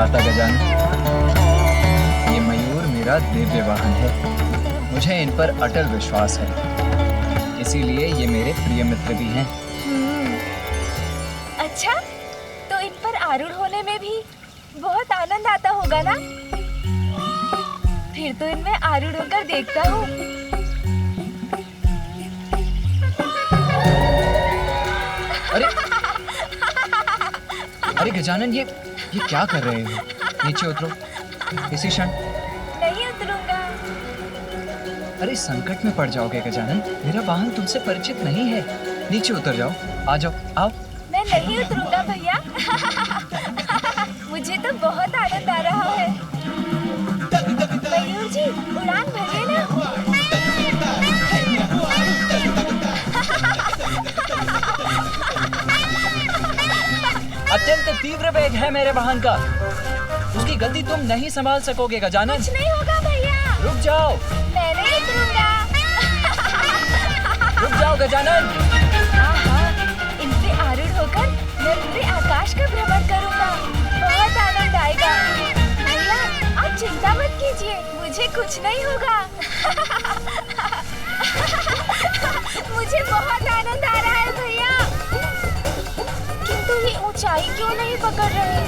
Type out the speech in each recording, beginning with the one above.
भ्राता गजानन। ये मयूर मेरा दिव्य वाहन है। मुझे इन पर अटल विश्वास है, इसीलिए ये मेरे प्रिय मित्र भी हैं। अच्छा, तो इन पर आरूढ़ होने में भी बहुत आनंद आता होगा ना? फिर तो इनमें आरूढ़ होकर देखता हूँ। अरे अरे गजानन, ये क्या कर रहे हो? नीचे उतरो इसी क्षण। नहीं उतरूंगा। अरे संकट में पड़ जाओगे गजानन, मेरा वाहन तुमसे परिचित नहीं है। नीचे उतर जाओ, आ जाओ, आओ। मैं नहीं उतरूंगा भैया। मुझे तो बहुत आनंद आ रहा है। मयूर जी, उड़ान भरिए ना। अत्यंत तीव्र वेग है मेरे वाहन का, उसकी गति तुम नहीं संभाल सकोगे गजानन। कुछ नहीं होगा भैया। रुक जाओ। मैं नहीं उतरूंगा। रुक जाओ गजानन। इनसे आरूढ़ होकर मैं पूरे आकाश का भ्रमण करूंगा। बहुत आनंद आएगा। भैया, आप चिंता मत कीजिए, मुझे कुछ नहीं होगा। मुझे बहुत आनंद आ रहा है भैया। किंतु ये ऊंचाई क्यों नहीं पकड़ रहे?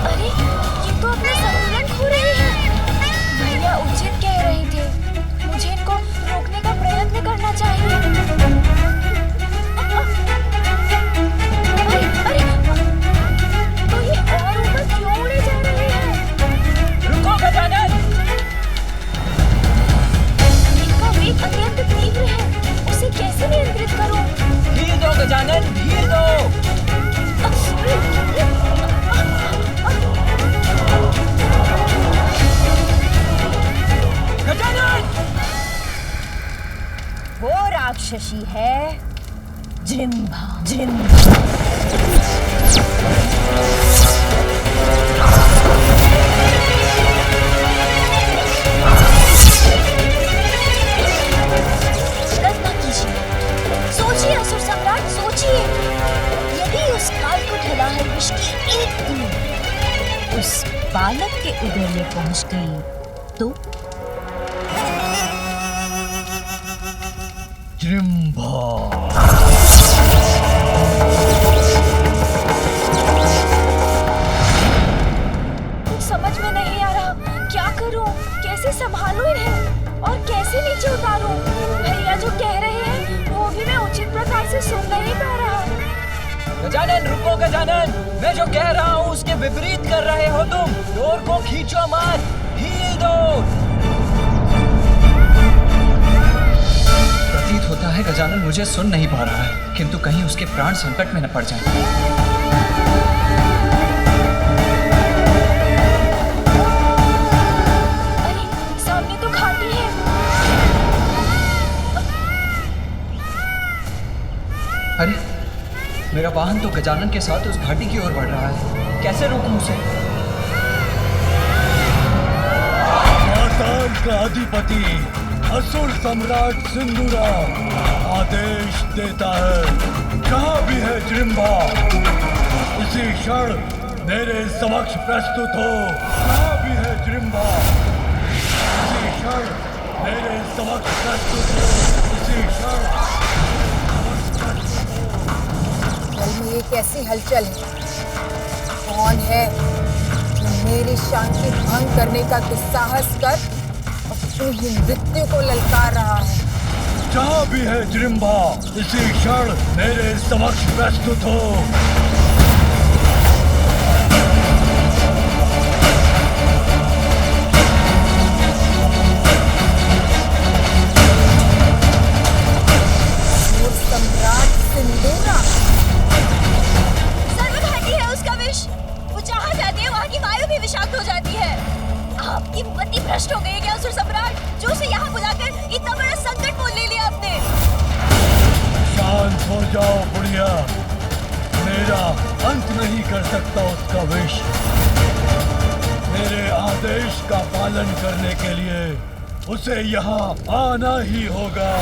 अरे, ये तो अपना संतुलन खो रहे हैं। भैया उचित कह रहे थे, मुझे इनको रोकने का प्रयत्न करना चाहिए। अरे, तो ये और ऊपर क्यों उड़े जा रहे हैं? रुको गजानन। इनका वेग अत्यंत तीव्र है, उसे कैसे नियंत्रित करूं? धीर दो गजानन, धीर दो। गजानन! वो राक्षसी है जृंभा। कल्पना कीजिए, सोचिए असुर सम्राट, सोचिए। यदि उस काल को ढला है विष की एक बूंद उस बालक के उदर में पहुंच गई तो? जृंभा। कुछ समझ में नहीं आ रहा, क्या करूं? कैसे संभालूं इन्हें और कैसे नीचे उतारूं? भैया जो कह रहे हैं वो भी मैं उचित प्रकार से सुन नहीं पा रहा। गजानन रुको गजानन, मैं जो कह रहा हूँ उसके विपरीत कर रहे हो तुम। डोर को खींचो मत, ढील दो। प्रतीत होता है गजानन मुझे सुन नहीं पा रहा है, किंतु कहीं उसके प्राण संकट में न पड़ जाएं। अरे, सामने तो घाटी है। अरे, मेरा वाहन तो गजानन के साथ उस घाटी की ओर बढ़ रहा है, कैसे रोकूं उसे? पाताल का अधिपति असुर सम्राट सिंदूराम आदेश देता है, जहाँ भी है जृंभा इसी क्षण मेरे समक्ष प्रस्तुत हो। जहाँ भी है जृंभा इसी क्षण मेरे समक्ष प्रस्तुत हो। इसी क्षण जल में ये कैसी हलचल है? कौन है जो मेरी शांति भंग करने का दुस्साहस कर अपनी ही मृत्यु को ललकार रहा है? जहाँ भी है जृंभा इसी क्षण मेरे समक्ष प्रस्तुत हो। सम्राट सिंदूरा सर्वघाती है उसका विष। वो जहाँ जाती है वहाँ की वायु भी विषाक्त हो जाती है। आपकी मति भ्रष्ट हो गई है क्या असुर सम्राट, जो उसे यहाँ बुलाकर इतना बड़ा संकट मोल ले लिया आपने? शांत हो जाओ बुढ़िया, मेरा अंत नहीं कर सकता उसका विष। मेरे आदेश का पालन करने के लिए उसे यहाँ आना ही होगा।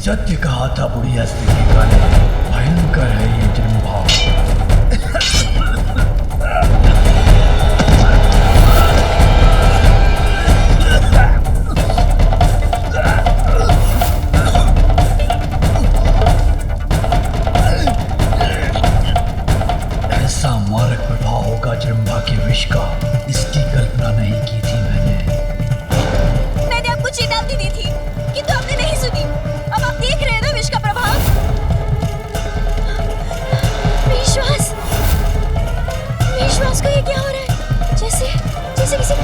सत्य कहा था बुढ़िया स्त्री के काले, भयंकर है ये जन्मभाव। ऐसा मारक प्रभाव होगा जन्मभा के विष का, इसकी कल्पना नहीं की थी मैंने आपको चेतावनी दी थी किंतु आपने नहीं सुनी। अब आप देख रहे हैं ना विष का प्रभाव। विश्वास को ये क्या हो रहा है? जैसे किसी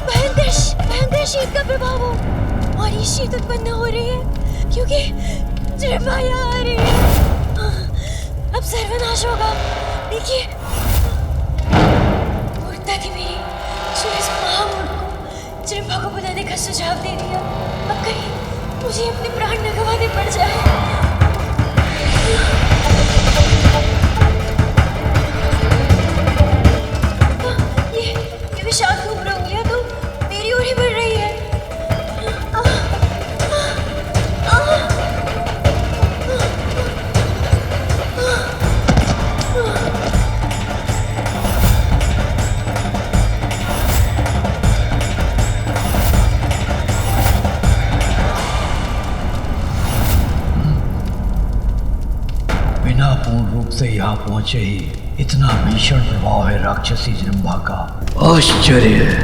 भयंकर शीत का प्रभाव हो, और ये शीत उत्पन्न हो रही है क्योंकि जन्मभा यहाँ आ रही है। अब सर्वनाश होगा। देखिए मूर्ता की मेरी जो इस महामूर्ख को जन्मभा को बुलाने का सुझाव दे दिया। अब कहीं मुझे अपने प्राण न गंवाने पड़ जाए। ये विशाल घूम उंगलियां तो मेरी ओर ही बढ़ रही है। बिना पूर्ण रूप से यहाँ पहुंचे ही इतना भीषण प्रभाव है राक्षसी जन्मभा का। आश्चर्य है।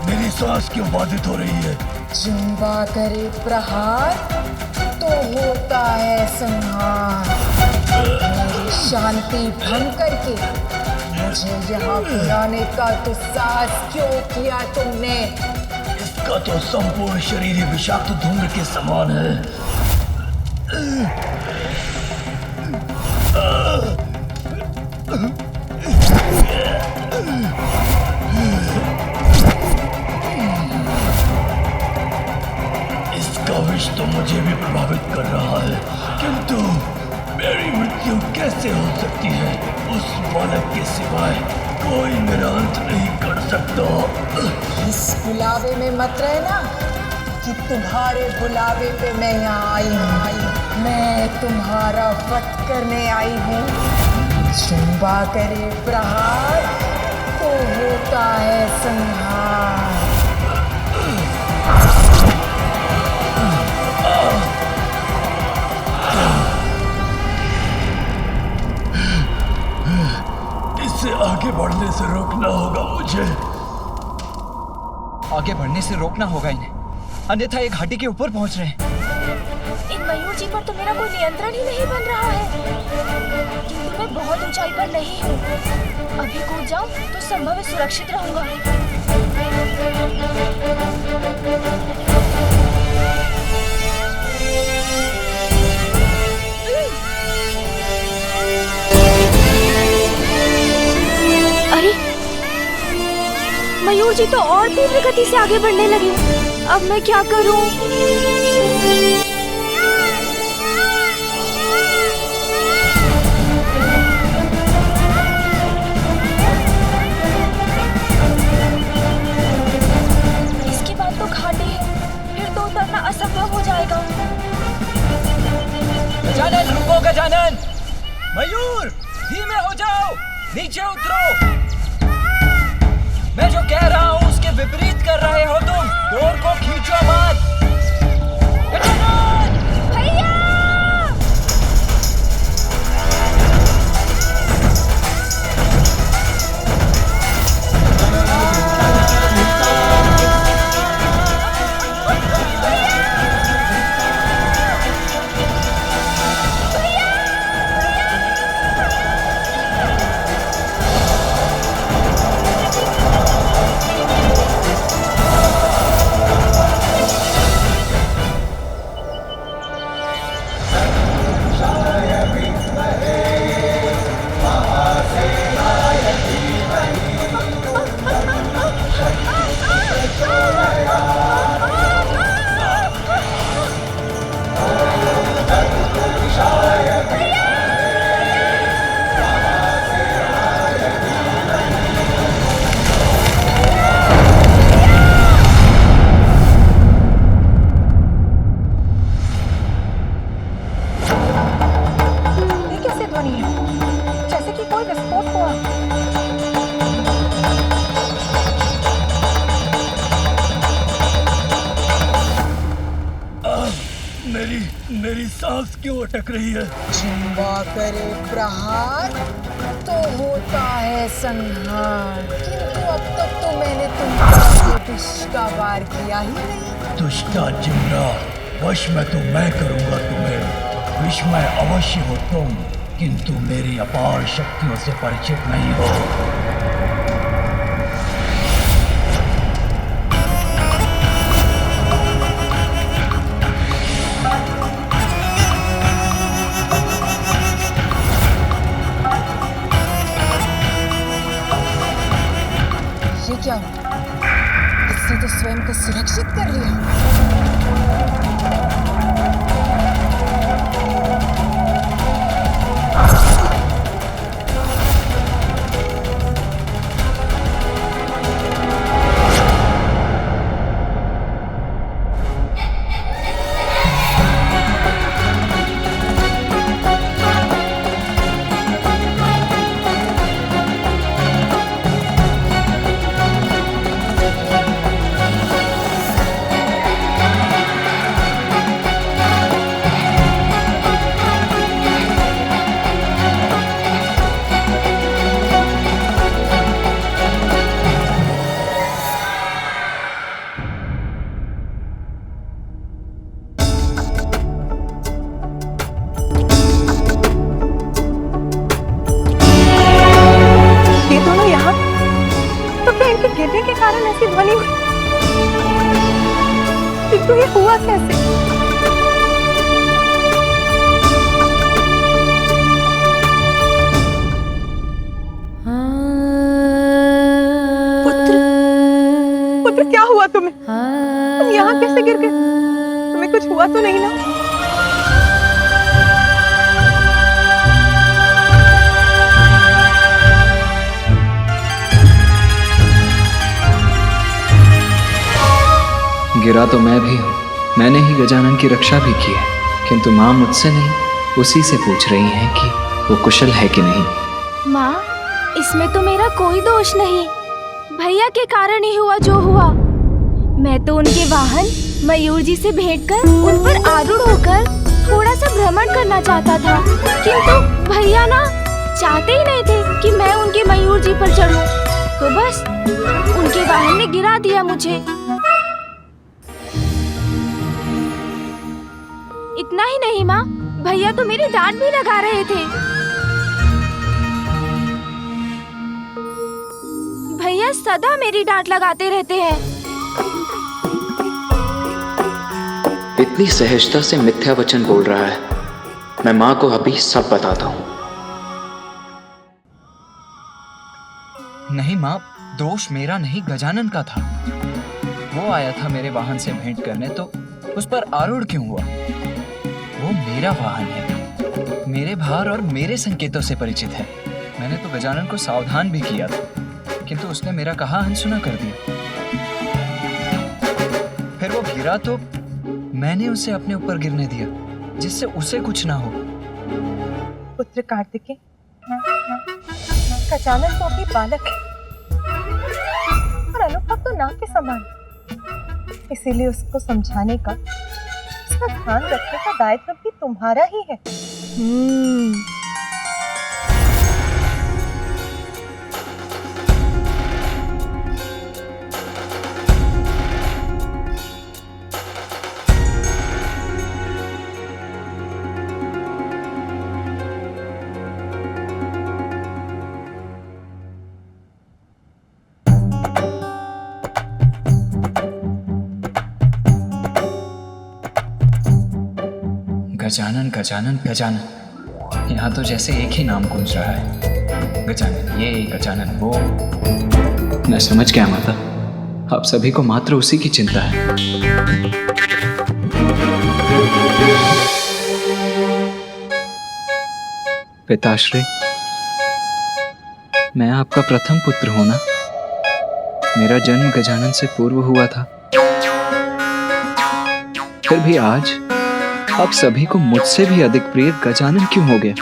मेरी श्वास क्यों बाधित हो रही है? जन्मभा करे प्रहार तो होता है संहार। मेरी शांति भंग करके मुझे यहाँ बुलाने का दुस्साहस क्यों किया तुमने? इसका तो संपूर्ण शरीर ही विषाक्त धूम्र के समान है। इसका विष तो मुझे भी प्रभावित कर रहा है, किंतु मेरी मृत्यु कैसे हो सकती है? उस बालक के सिवाय कोई मेरा अंत नहीं कर सकता। इस बुलावे में मत रहना कि तुम्हारे बुलावे पे मैं यहाँ आई हूँ। मैं तुम्हारा वध करने आई हूँ। जन्मभा करे प्रहार तो होता है संहार। इसे आगे बढ़ने से रोकना होगा मुझे। आगे बढ़ने से रोकना होगा इन्हें, अन्यथा ये घाटी के ऊपर पहुंच रहे हैं। इन मयूर जी पर तो मेरा कोई नियंत्रण ही नहीं बन रहा है, किंतु मैं बहुत ऊंचाई पर नहीं हूँ। अभी कूद जाऊं तो संभव है सुरक्षित रहूंगा। अरे मयूर जी तो और तीव्र गति से आगे बढ़ने लगे। अब मैं क्या करूं? इसके बाद तो घाटी है, फिर तो उतरना असंभव हो जाएगा। गजानन रुको, गजानन! मयूर धीमे हो जाओ, नीचे उतरो। मैं जो कह रहा हूँ उसके विपरीत कर रहे हो तुम। डोर को खींचो मत। गजानन! भैया! मेरी सांस क्यों अटक रही है? जिम्बा करे प्रहार तो होता है संहार, किंतु अब तक तो मैंने तुम पर विष का वार किया ही नहीं। दुष्टा जिम्रा, वश में तो मैं करूंगा तुम्हें। विष में अवश्य हो तुम, किंतु मेरी अपार शक्तियों से परिचित नहीं हो। ये क्या हुआ? इसने तो स्वयं को सुरक्षित कर लिया। गिरने के कारण ऐसी ध्वनि हुई, किंतु ये हुआ कैसे? पुत्र क्या हुआ तुम्हें? तुम यहाँ कैसे गिर गए? तुम्हें कुछ हुआ तो नहीं ना? गिरा तो मैं भी हूँ, मैंने ही गजानन की रक्षा भी की है, किंतु माँ मुझसे नहीं उसी से पूछ रही हैं कि वो कुशल है कि नहीं। माँ, इसमें तो मेरा कोई दोष नहीं, भैया के कारण ही हुआ जो हुआ। मैं तो उनके वाहन मयूर जी से भेंट कर उन पर आरूढ़ होकर थोड़ा सा भ्रमण करना चाहता था, किंतु भैया ना चाहते ही नहीं थे कि मैं उनके मयूर जी पर चढ़ूं, तो बस उनके वाहन ने गिरा दिया मुझे। इतना ही नहीं माँ, भैया तो मेरी डांट भी लगा रहे थे। भैया सदा मेरी डांट लगाते रहते हैं। इतनी सहजता से मिथ्या वचन बोल रहा है। मैं माँ को अभी सब बताता हूँ। नहीं माँ, दोष मेरा नहीं गजानन का था। वो आया था मेरे वाहन से भेंट करने, तो उस पर आरूढ़ क्यों हुआ? वो मेरा वाहन है, मेरे भार और मेरे संकेतों से परिचित है। मैंने तो गजानन को सावधान भी किया था, किंतु उसने मेरा कहा अनसुना कर दिया। फिर वो गिरा तो मैंने उसे अपने ऊपर गिरने दिया, जिससे उसे कुछ ना हो। पुत्र कार्तिकेय, गजानन तो अभी बालक है और अनुभव तो ना के समान, इसीलिए उसको समझाने का, उसका ध्यान रखने का दायित्व भी तुम्हारा ही है। गजानन गजानन गजानन, यहाँ तो जैसे एक ही नाम गूंज रहा है। गजानन ये, गजानन वो। मैं समझ गया माता, आप सभी को मात्र उसी की चिंता है। पिताश्री, मैं आपका प्रथम पुत्र हूं ना। मेरा जन्म गजानन से पूर्व हुआ था, फिर भी आज आप सभी को मुझसे भी अधिक प्रिय गजानन क्यों हो गया?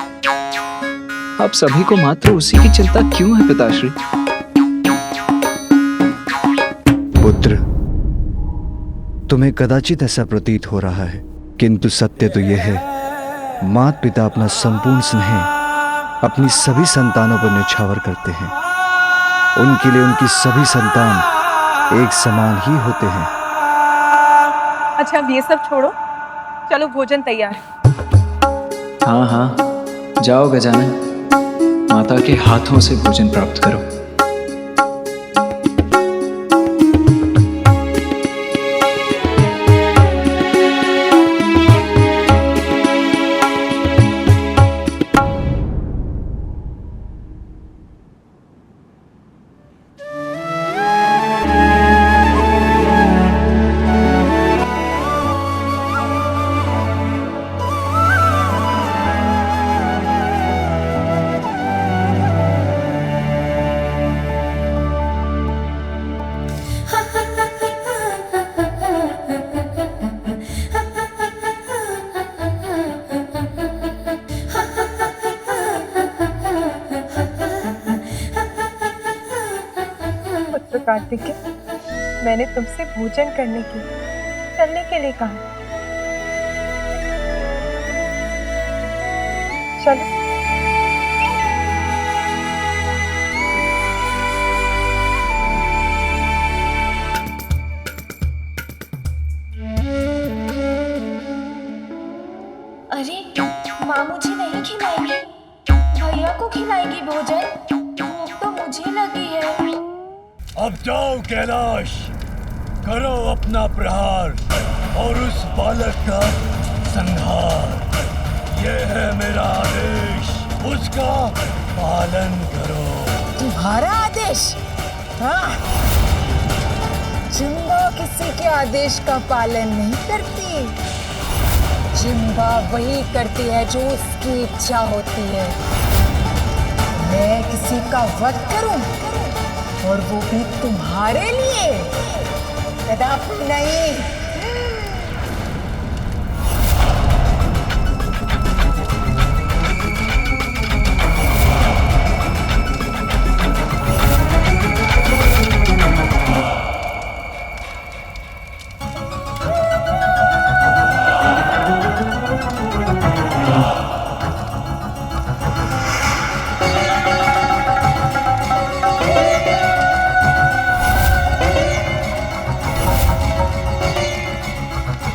आप सभी को मात्र उसी की चिंता क्यों है पिताश्री? पुत्र, तुम्हें कदाचित ऐसा प्रतीत हो रहा है किंतु सत्य तो यह है, माता पिता अपना संपूर्ण स्नेह अपनी सभी संतानों पर न्यौछावर करते हैं। उनके लिए उनकी सभी संतान एक समान ही होते हैं। अच्छा, अब ये सब छोड़ो, चलो भोजन तैयार है। हाँ हाँ, जाओ गजानन, माता के हाथों से भोजन प्राप्त करो। कार्तिकेय, मैंने तुमसे भोजन करने के चलने के लिए कहा। चलो। अरे माँ मुझे नहीं खिलाएंगी, भैया को खिलाएंगी भोजन। भूख तो मुझे लगी है। अब जाओ कैलाश, करो अपना प्रहार और उस बालक का संहार। यह है मेरा आदेश, उसका पालन करो। तुम्हारा आदेश? हाँ, जिम्बा किसी के आदेश का पालन नहीं करती। जिम्बा वही करती है जो उसकी इच्छा होती है। मैं किसी का वध करूं और वो भी तुम्हारे लिए? कदापि नहीं।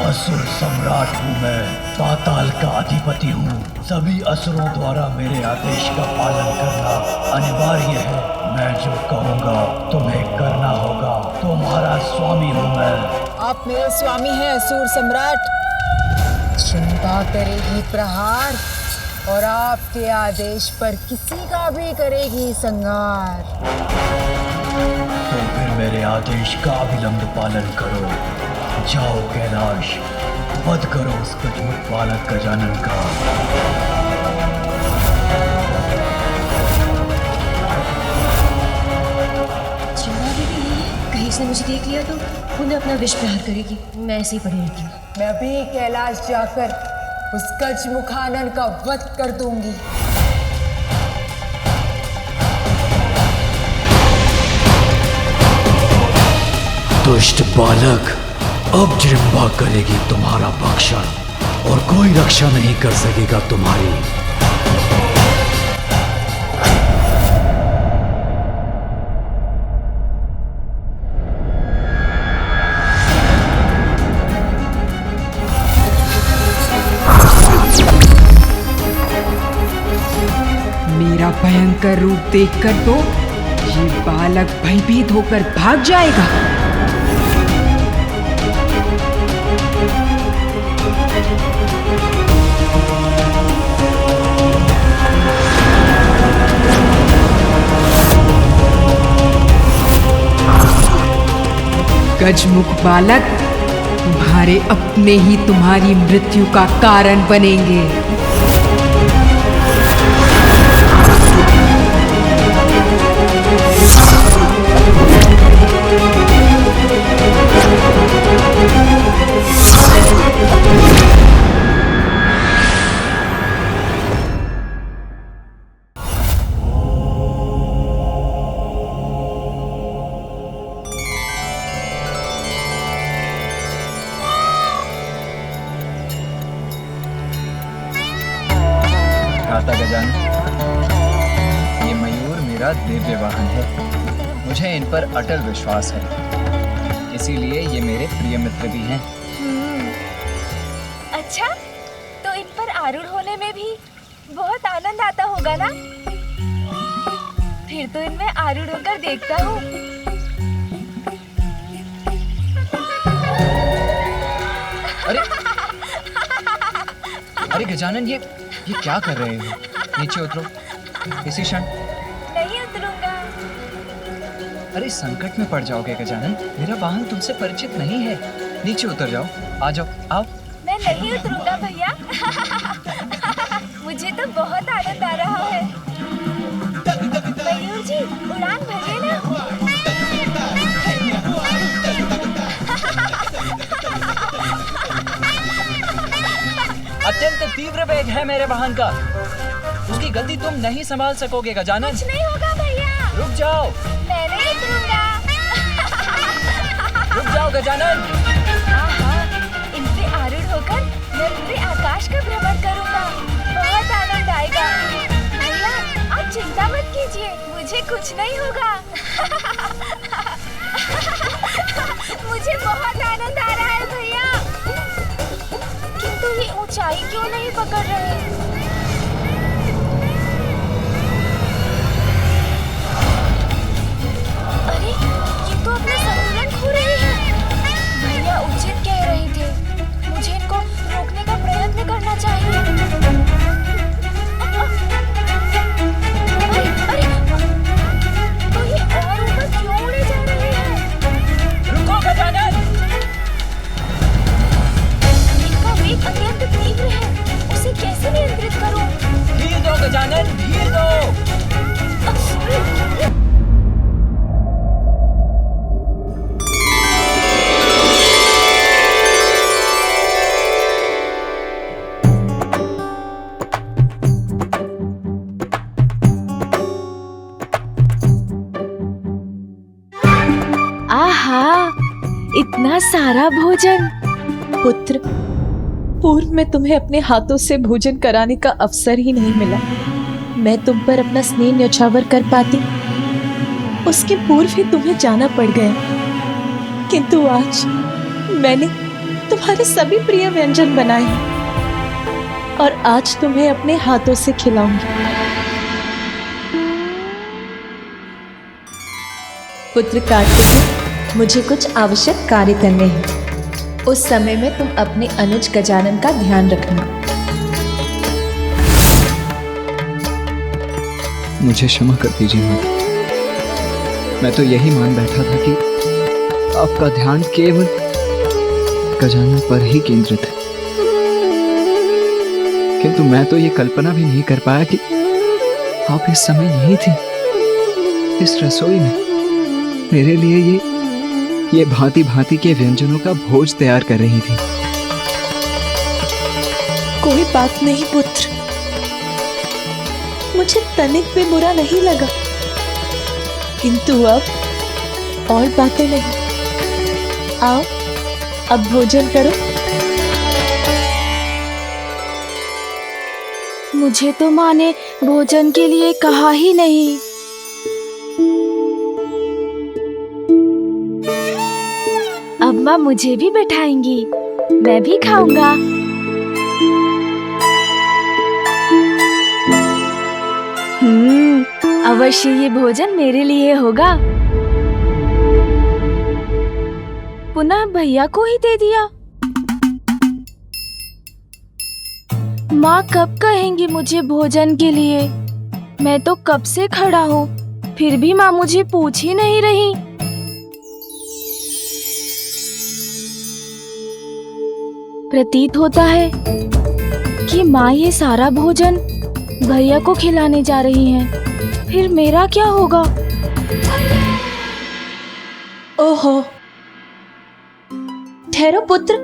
असुर सम्राट हूँ मैं, पाताल का अधिपति हूँ। सभी असुरों द्वारा मेरे आदेश का पालन करना अनिवार्य है। मैं जो कहूँगा तुम्हें करना होगा। तुम्हारा स्वामी हूँ मैं। आप मेरे स्वामी हैं असुर सम्राट। जिम्बा करेगी प्रहार और आपके आदेश पर किसी का भी करेगी संहार। तो फिर मेरे आदेश का अविलंब पालन करो। जाओ कैलाश, वध करो उस गजमुख बालक गजानन का। जिम्बा दीदी कहीं इसने मुझे देख लिया तो उन्हें अपना विष प्रहार करेगी। मैं ऐसे ही पड़ी रहती हूँ। मैं अभी कैलाश जाकर उस गजमुखानन का वध कर दूंगी। दुष्ट बालक, अब जिम्बा करेगी तुम्हारा भक्षण और कोई रक्षा नहीं कर सकेगा तुम्हारी। मेरा भयंकर रूप देखकर तो ये बालक भयभीत होकर भाग जाएगा। गजमुख बालक, तुम्हारे अपने ही तुम्हारी मृत्यु का कारण बनेंगे। रहा था गजानन। ये मयूर मेरा दिव्य वाहन है। मुझे इन पर अटल विश्वास है, इसीलिए ये मेरे प्रिय मित्र भी हैं। अच्छा, तो इन पर आरूढ़ होने में भी बहुत आनंद आता होगा ना? फिर तो इनमें आरूढ़ होकर देखता हूँ। अरे गजानन, ये क्या कर रहे हो? नीचे उतरो इसी क्षण। नहीं उतरूंगा। अरे संकट में पड़ जाओगे गजानन, मेरा वाहन तुमसे परिचित नहीं है। नीचे उतर जाओ, आ जाओ, आओ। मैं नहीं उतरूंगा भैया। मुझे तो बहुत आनंद आ रहा है। मयूर जी, उड़ान भरिए ना। अत्यंत तीव्र वेग है मेरे वाहन का, उसकी गति तुम नहीं संभाल सकोगे गजानन। कुछ नहीं होगा भैया। रुक जाओ। मैं नहीं उतरूंगा। रुक जाओ गजानन। इनसे आरूढ़ होकर मैं पूरे आकाश का भ्रमण करूंगा। बहुत आनंद आएगा। भैया, आप चिंता मत कीजिए, मुझे कुछ नहीं होगा। मुझे बहुत आनंद आ रहा है भैया। किंतु ये ऊंचाई क्यों नहीं पकड़ रहे? अरे, ये तो अपना संतुलन खो रहे हैं। भैया उचित कह रहे थे, मुझे इनको रोकने का प्रयत्न करना चाहिए। अरे, तो ये और ऊपर क्यों उड़े जा रहे हैं? रुको गजानन। इनका वेग अत्यंत तीव्र है, उसे कैसे नियंत्रित करूं? धीर दो गजानन, धीर दो। आहा, इतना सारा भोजन। पुत्र, पूर्व में तुम्हें अपने हाथों से भोजन कराने का अवसर ही नहीं मिला। मैं तुम पर अपना स्नेह न्यौछावर कर पाती, उसके पूर्व ही तुम्हें जाना पड़ गया। किंतु आज मैंने तुम्हारे सभी प्रिय व्यंजन बनाए हैं और आज तुम्हें अपने हाथों से खिलाऊंगी। पुत्र कार्तिकेय, मुझे कुछ आवश्यक कार्य करने हैं। उस समय में तुम अपने अनुज गजानन का ध्यान रखना। मुझे क्षमा कर दीजिए माँ। मैं तो यही मान बैठा था कि आपका ध्यान केवल गजानन पर ही केंद्रित है, किंतु मैं तो ये कल्पना भी नहीं कर पाया कि आप इस समय यही थी, इस रसोई में मेरे लिए ये भांति भांति के व्यंजनों का भोज तैयार कर रही थी। कोई बात नहीं पुत्र, मुझे तनिक भी बुरा नहीं लगा, किंतु अब और बातें नहीं। आओ, अब भोजन करो। मुझे तो माँ ने भोजन के लिए कहा ही नहीं। अब माँ मुझे भी बैठाएंगी, मैं भी खाऊंगा। अवश्य ये भोजन मेरे लिए होगा। पुनः भैया को ही दे दिया। माँ कब कहेंगी मुझे भोजन के लिए? मैं तो कब से खड़ा हूँ, फिर भी माँ मुझे पूछ ही नहीं रही। प्रतीत होता है कि माँ ये सारा भोजन भैया को खिलाने जा रही हैं। फिर मेरा क्या होगा? ओहो, ठहरो पुत्र,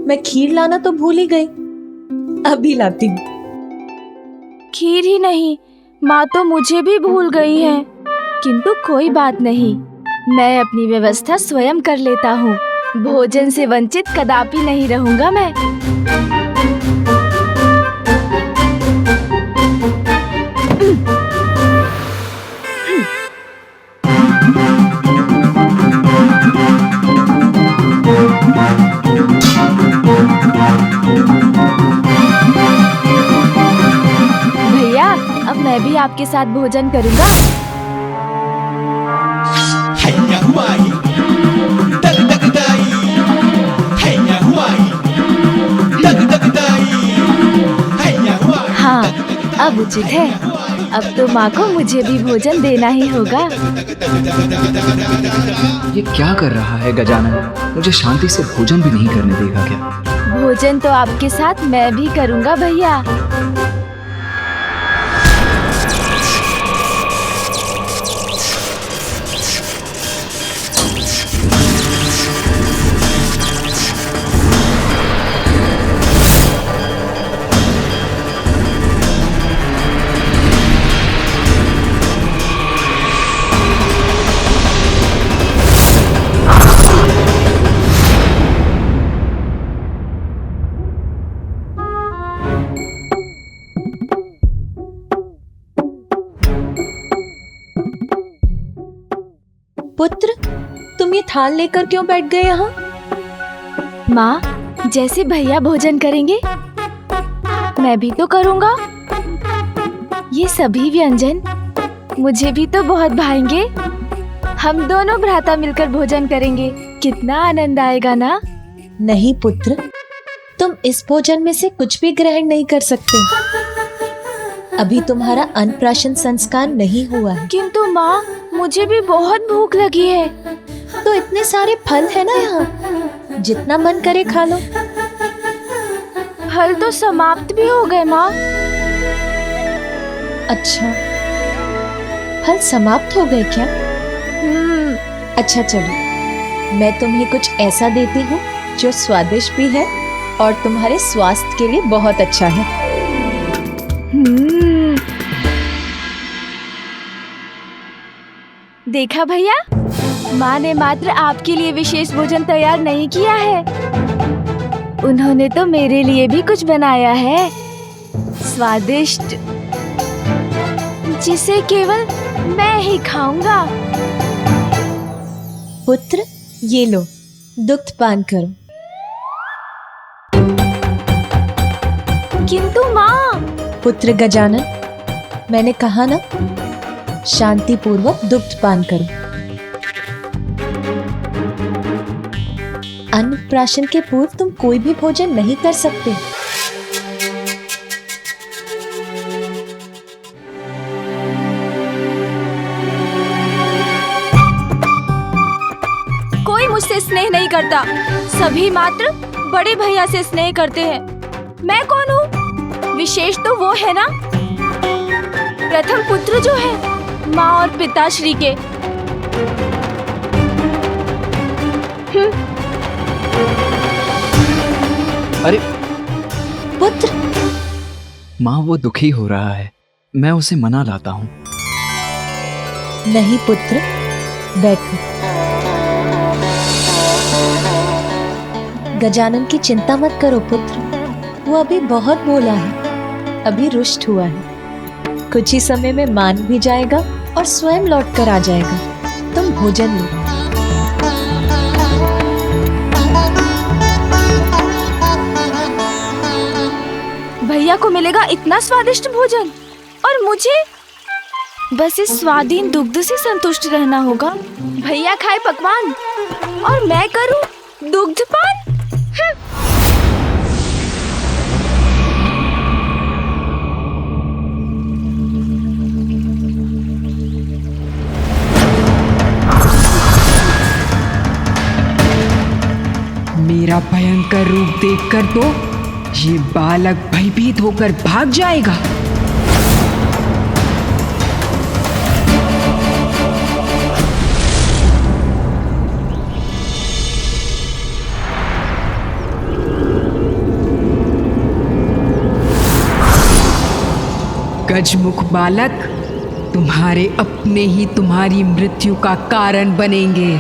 मैं खीर लाना तो भूल ही गई, अभी लाती हूँ। खीर ही नहीं, माँ तो मुझे भी भूल गई हैं। किंतु कोई बात नहीं, मैं अपनी व्यवस्था स्वयं कर लेता हूँ। भोजन से वंचित कदापि नहीं रहूंगा मैं। मैं भी आपके साथ भोजन करूंगा। हाँ, अब उचित है। अब तो माँ को मुझे भी भोजन देना ही होगा। ये क्या कर रहा है गजानन? मुझे शांति से भोजन भी नहीं करने देगा क्या? भोजन तो आपके साथ मैं भी करूंगा भैया। पुत्र, तुम ये थाल लेकर क्यों बैठ गए यहाँ? माँ, जैसे भैया भोजन करेंगे मैं भी तो करूँगा। ये सभी व्यंजन मुझे भी तो बहुत भाएंगे। हम दोनों भ्राता मिलकर भोजन करेंगे, कितना आनंद आएगा ना। नहीं पुत्र, तुम इस भोजन में से कुछ भी ग्रहण नहीं कर सकते। अभी तुम्हारा अन्नप्राशन संस्कार नहीं हुआ है। किंतु माँ, मुझे भी बहुत भूख लगी है। तो इतने सारे फल है ना यहाँ, जितना मन करे खा लो। फल तो समाप्त भी हो गए माँ। अच्छा, फल समाप्त हो गए क्या? अच्छा चलो, मैं तुम्हें कुछ ऐसा देती हूँ जो स्वादिष्ट भी है और तुम्हारे स्वास्थ्य के लिए बहुत अच्छा है। देखा भैया, माँ ने मात्र आपके लिए विशेष भोजन तैयार नहीं किया है, उन्होंने तो मेरे लिए भी कुछ बनाया है, स्वादिष्ट, जिसे केवल मैं ही खाऊंगा। पुत्र, ये लो, दुग्ध पान करो। किंतु माँ। पुत्र गजानन, मैंने कहा ना, शांति पूर्वक दुग्ध पान करो। अन्नप्राशन के पूर्व तुम कोई भी भोजन नहीं कर सकते। कोई मुझसे स्नेह नहीं करता, सभी मात्र बड़े भैया से स्नेह करते हैं। मैं कौन हूँ? विशेष तो वो है ना, प्रथम पुत्र जो है माँ और पिताश्री के। अरे पुत्र, माँ वो दुखी हो रहा है, मैं उसे मना लाता हूँ। नहीं पुत्र, बैठो। गजानन की चिंता मत करो पुत्र, वो अभी बहुत भोला है, अभी रुष्ट हुआ है। कुछ ही समय में मान भी जाएगा और स्वयं लौट कर आ जाएगा। तुम भोजन लो। भैया को मिलेगा इतना स्वादिष्ट भोजन और मुझे बस इस स्वादीन दुग्ध से संतुष्ट रहना होगा। भैया खाए पकवान और मैं करूं दुग्ध पान। मेरा भयंकर रूप देखकर तो ये बालक भयभीत होकर भाग जाएगा। गजमुख बालक, तुम्हारे अपने ही तुम्हारी मृत्यु का कारण बनेंगे।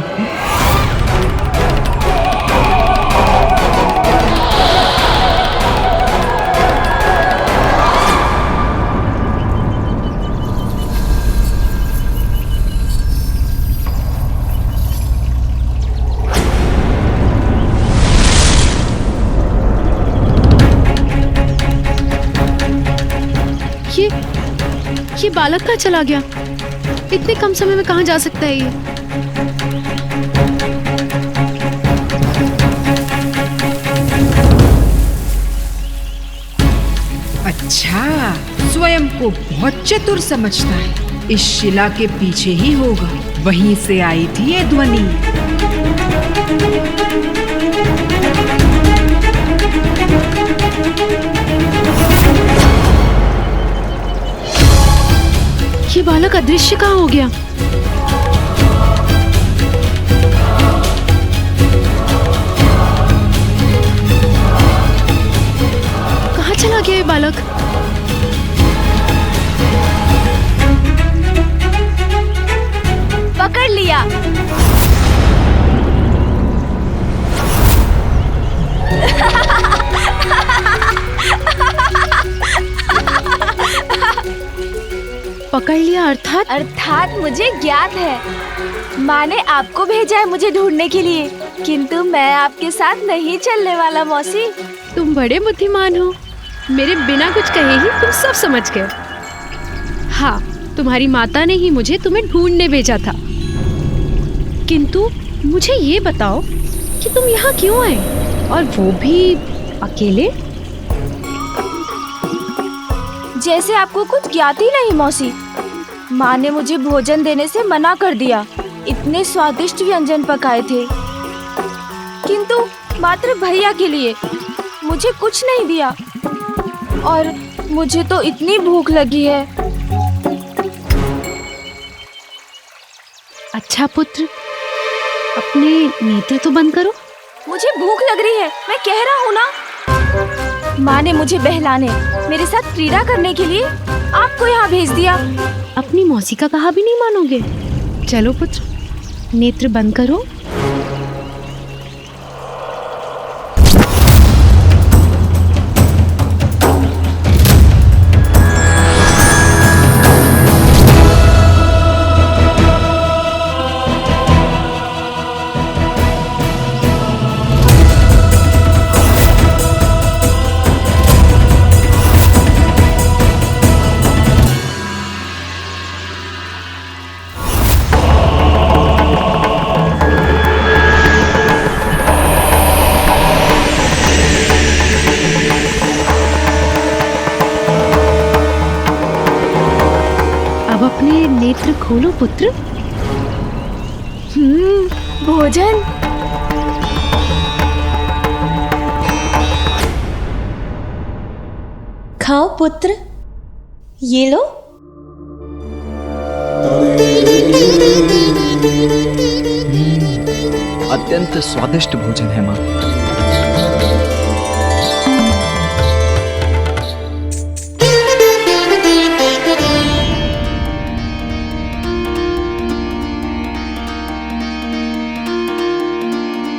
ये बालक कहाँ चला गया? इतने कम समय में कहाँ जा सकता है ये? अच्छा, स्वयं को बहुत चतुर समझता है। इस शिला के पीछे ही होगा, वहीं से आई थी ये ध्वनि। ये बालक अदृश्य कहाँ हो गया? कहाँ चला गया ये बालक? पकड़ लिया। पकड़ लिया अर्थात मुझे ज्ञात है। माँ ने आपको भेजा है मुझे ढूंढने के लिए, किंतु मैं आपके साथ नहीं चलने वाला मौसी। तुम बड़े बुद्धिमान हो, मेरे बिना कुछ कहे ही तुम सब समझ गए। हाँ, तुम्हारी माता ने ही मुझे तुम्हें ढूंढने भेजा था। किंतु मुझे ये बताओ कि तुम यहाँ क्यों आए, और वो भी अकेले? जैसे आपको कुछ ज्ञात ही नहीं मौसी। माँ ने मुझे भोजन देने से मना कर दिया। इतने स्वादिष्ट व्यंजन पकाए थे, किंतु मात्र भैया के लिए मुझे कुछ नहीं दिया। और मुझे तो इतनी भूख लगी है। अच्छा पुत्र, अपने नेत्र तो बंद करो। मुझे भूख लग रही है, मैं कह रहा हूँ ना। माँ ने मुझे बहलाने, मेरे साथ क्रीड़ा करने के लिए आपको यहाँ भेज दिया। अपनी मौसी का कहा भी नहीं मानोगे? चलो पुत्र, नेत्र बंद करो। अपने नेत्र खोलो पुत्र। भोजन। खाओ पुत्र, ये लो। अत्यंत स्वादिष्ट भोजन है माँ।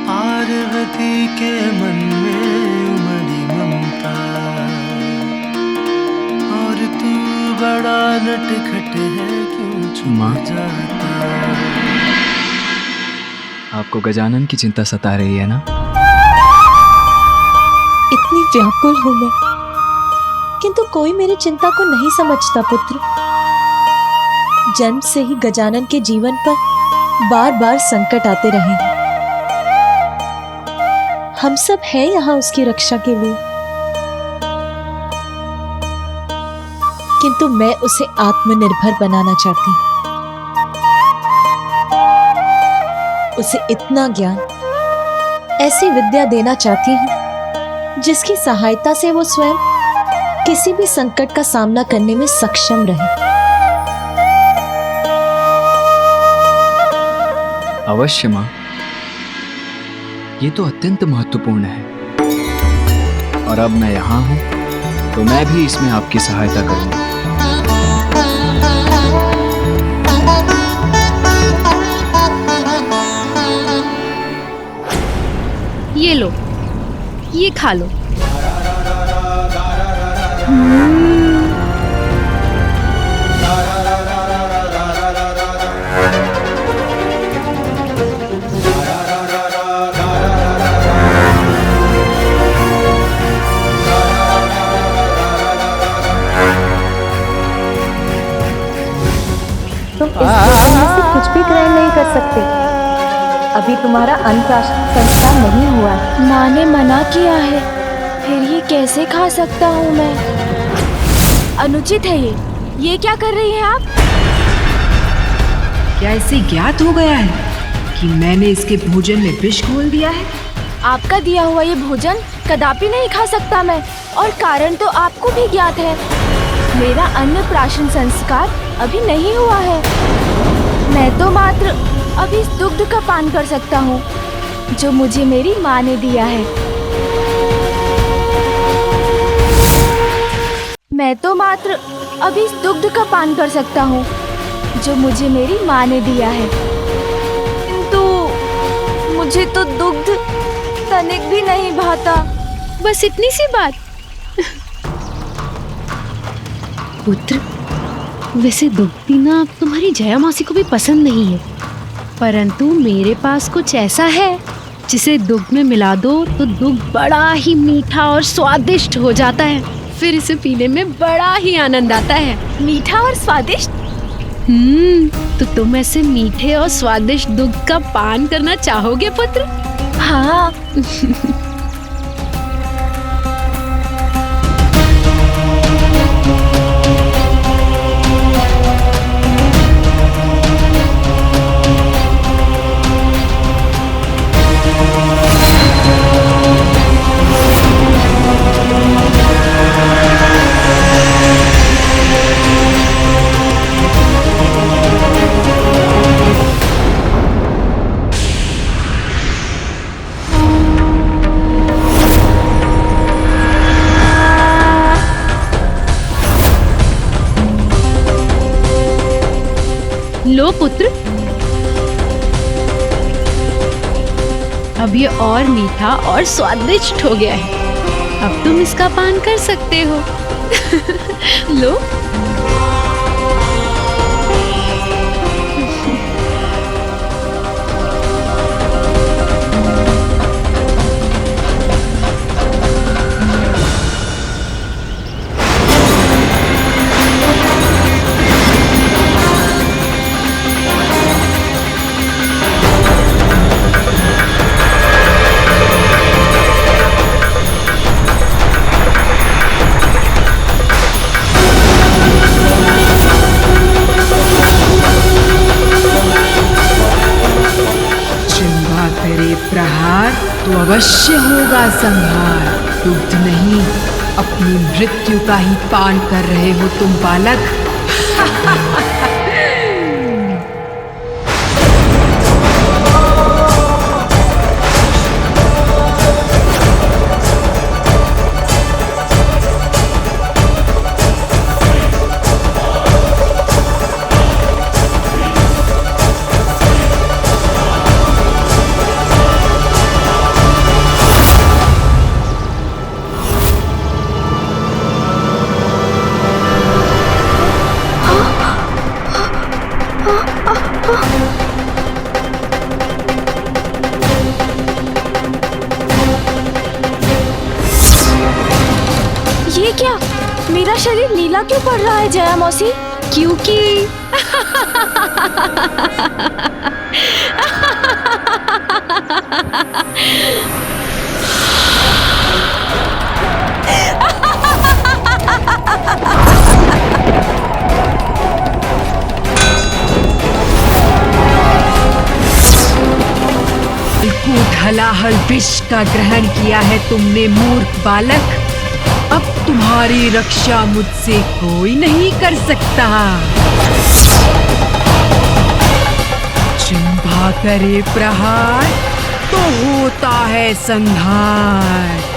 पार्वती के मन में उमड़ी ममता, और तू बड़ा नटखट है, क्यों छुप जाता? आपको गजानन की चिंता सता रही है ना? इतनी व्याकुल हूं मैं, किंतु कोई मेरी चिंता को नहीं समझता पुत्र। जन्म से ही गजानन के जीवन पर बार बार संकट आते रहे हैं। हम सब हैं यहाँ उसकी रक्षा के लिए, किंतु मैं उसे आत्मनिर्भर बनाना चाहती हूँ। उसे इतना ज्ञान, ऐसी विद्या देना चाहती हूँ जिसकी सहायता से वो स्वयं किसी भी संकट का सामना करने में सक्षम रहे। अवश्य माँ, ये तो अत्यंत महत्वपूर्ण है, और अब मैं यहाँ हूँ तो मैं भी इसमें आपकी सहायता करूँगा। ये लो, ये खा लो। तुम इस दुनिया से कुछ भी ग्रहण नहीं कर सकते। अभी तुम्हारा अन्नप्राशन संस्कार नहीं हुआ है। माँ ने मना किया है, फिर ये कैसे खा सकता हूँ मैं? अनुचित है ये क्या कर रही हैं आप? क्या इसे ज्ञात हो गया है कि मैंने इसके भोजन में विष घोल दिया है? आपका दिया हुआ ये भोजन कदापि नहीं खा सकता मैं, और कारण तो आपको भी ज्ञात है। मेरा अन्नप्राशन संस्कार अभी नहीं हुआ है। मैं तो मात्र अभी इस दुग्ध का पान कर सकता हूँ जो मुझे मेरी माँ ने दिया है। मैं तो मात्र अभी इस दुग्ध का पान कर सकता हूँ जो मुझे मेरी माँ ने दिया है, किंतु मुझे तो दुग्ध तनिक भी नहीं भाता। बस इतनी सी बात। पुत्र, वैसे दुग्ध पीना तुम्हारी जया मौसी को भी पसंद नहीं है, परंतु मेरे पास कुछ ऐसा है जिसे दुग्ध में मिला दो तो दुग्ध बड़ा ही मीठा और स्वादिष्ट हो जाता है। फिर इसे पीने में बड़ा ही आनंद आता है। मीठा और स्वादिष्ट? तो तुम ऐसे मीठे और स्वादिष्ट दुग्ध का पान करना चाहोगे पुत्र? हाँ। लो पुत्र, अब ये और मीठा और स्वादिष्ट हो गया है। अब तुम इसका पान कर सकते हो। लो। प्रहार तो अवश्य होगा संहार। दुग्ध नहीं, अपनी मृत्यु का ही पान कर रहे हो तुम बालक। ये क्या? मेरा शरीर नीला क्यों पड़ रहा है जया मौसी? क्योंकि हलाहल विष का ग्रहण किया है तुमने मूर्ख बालक। अब तुम्हारी रक्षा मुझसे कोई नहीं कर सकता। जिह्वा करे प्रहार तो होता है संहार।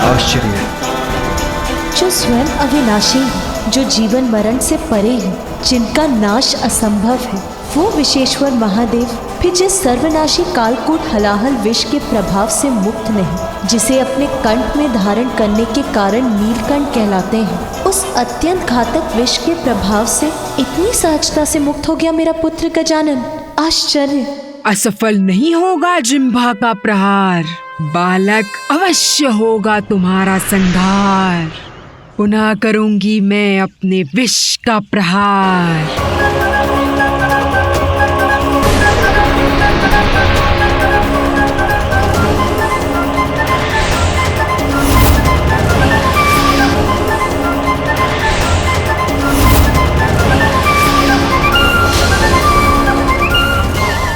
आश्चर्य, जो स्वयं अविनाशी है, जो जीवन मरण से परे है, जिनका नाश असंभव है, वो विश्वेश्वर महादेव फिर जिस सर्वनाशी कालकूट हलाहल विष के प्रभाव से मुक्त नहीं, जिसे अपने कंठ में धारण करने के कारण नीलकंठ कहलाते हैं, उस अत्यंत घातक विष के प्रभाव से इतनी सहजता से मुक्त हो गया मेरा पुत्र गजानन। आश्चर्य। असफल नहीं होगा जिह्वा का प्रहार, बालक, अवश्य होगा तुम्हारा संहार। पुनः करूंगी मैं अपने विष का प्रहार।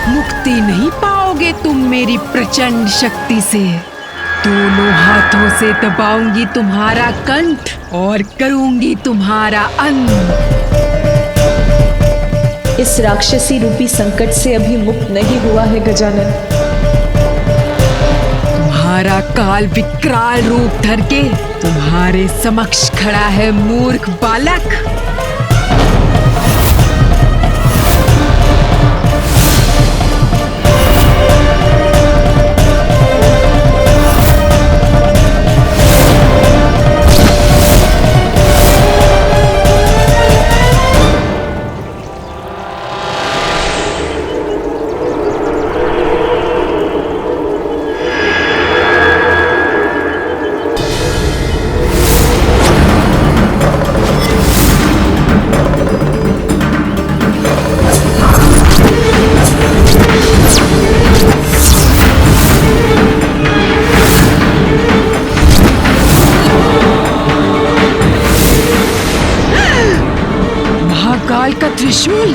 मुक्ति नहीं पाओगे तुम मेरी प्रचंड शक्ति से। दोनों हाथों से दबाऊंगी तुम्हारा कंठ और करूंगी तुम्हारा अंत। इस राक्षसी रूपी संकट से अभी मुक्त नहीं हुआ है गजानन। तुम्हारा काल विकराल रूप धर के तुम्हारे समक्ष खड़ा है मूर्ख बालक। महाकाल का त्रिशूल।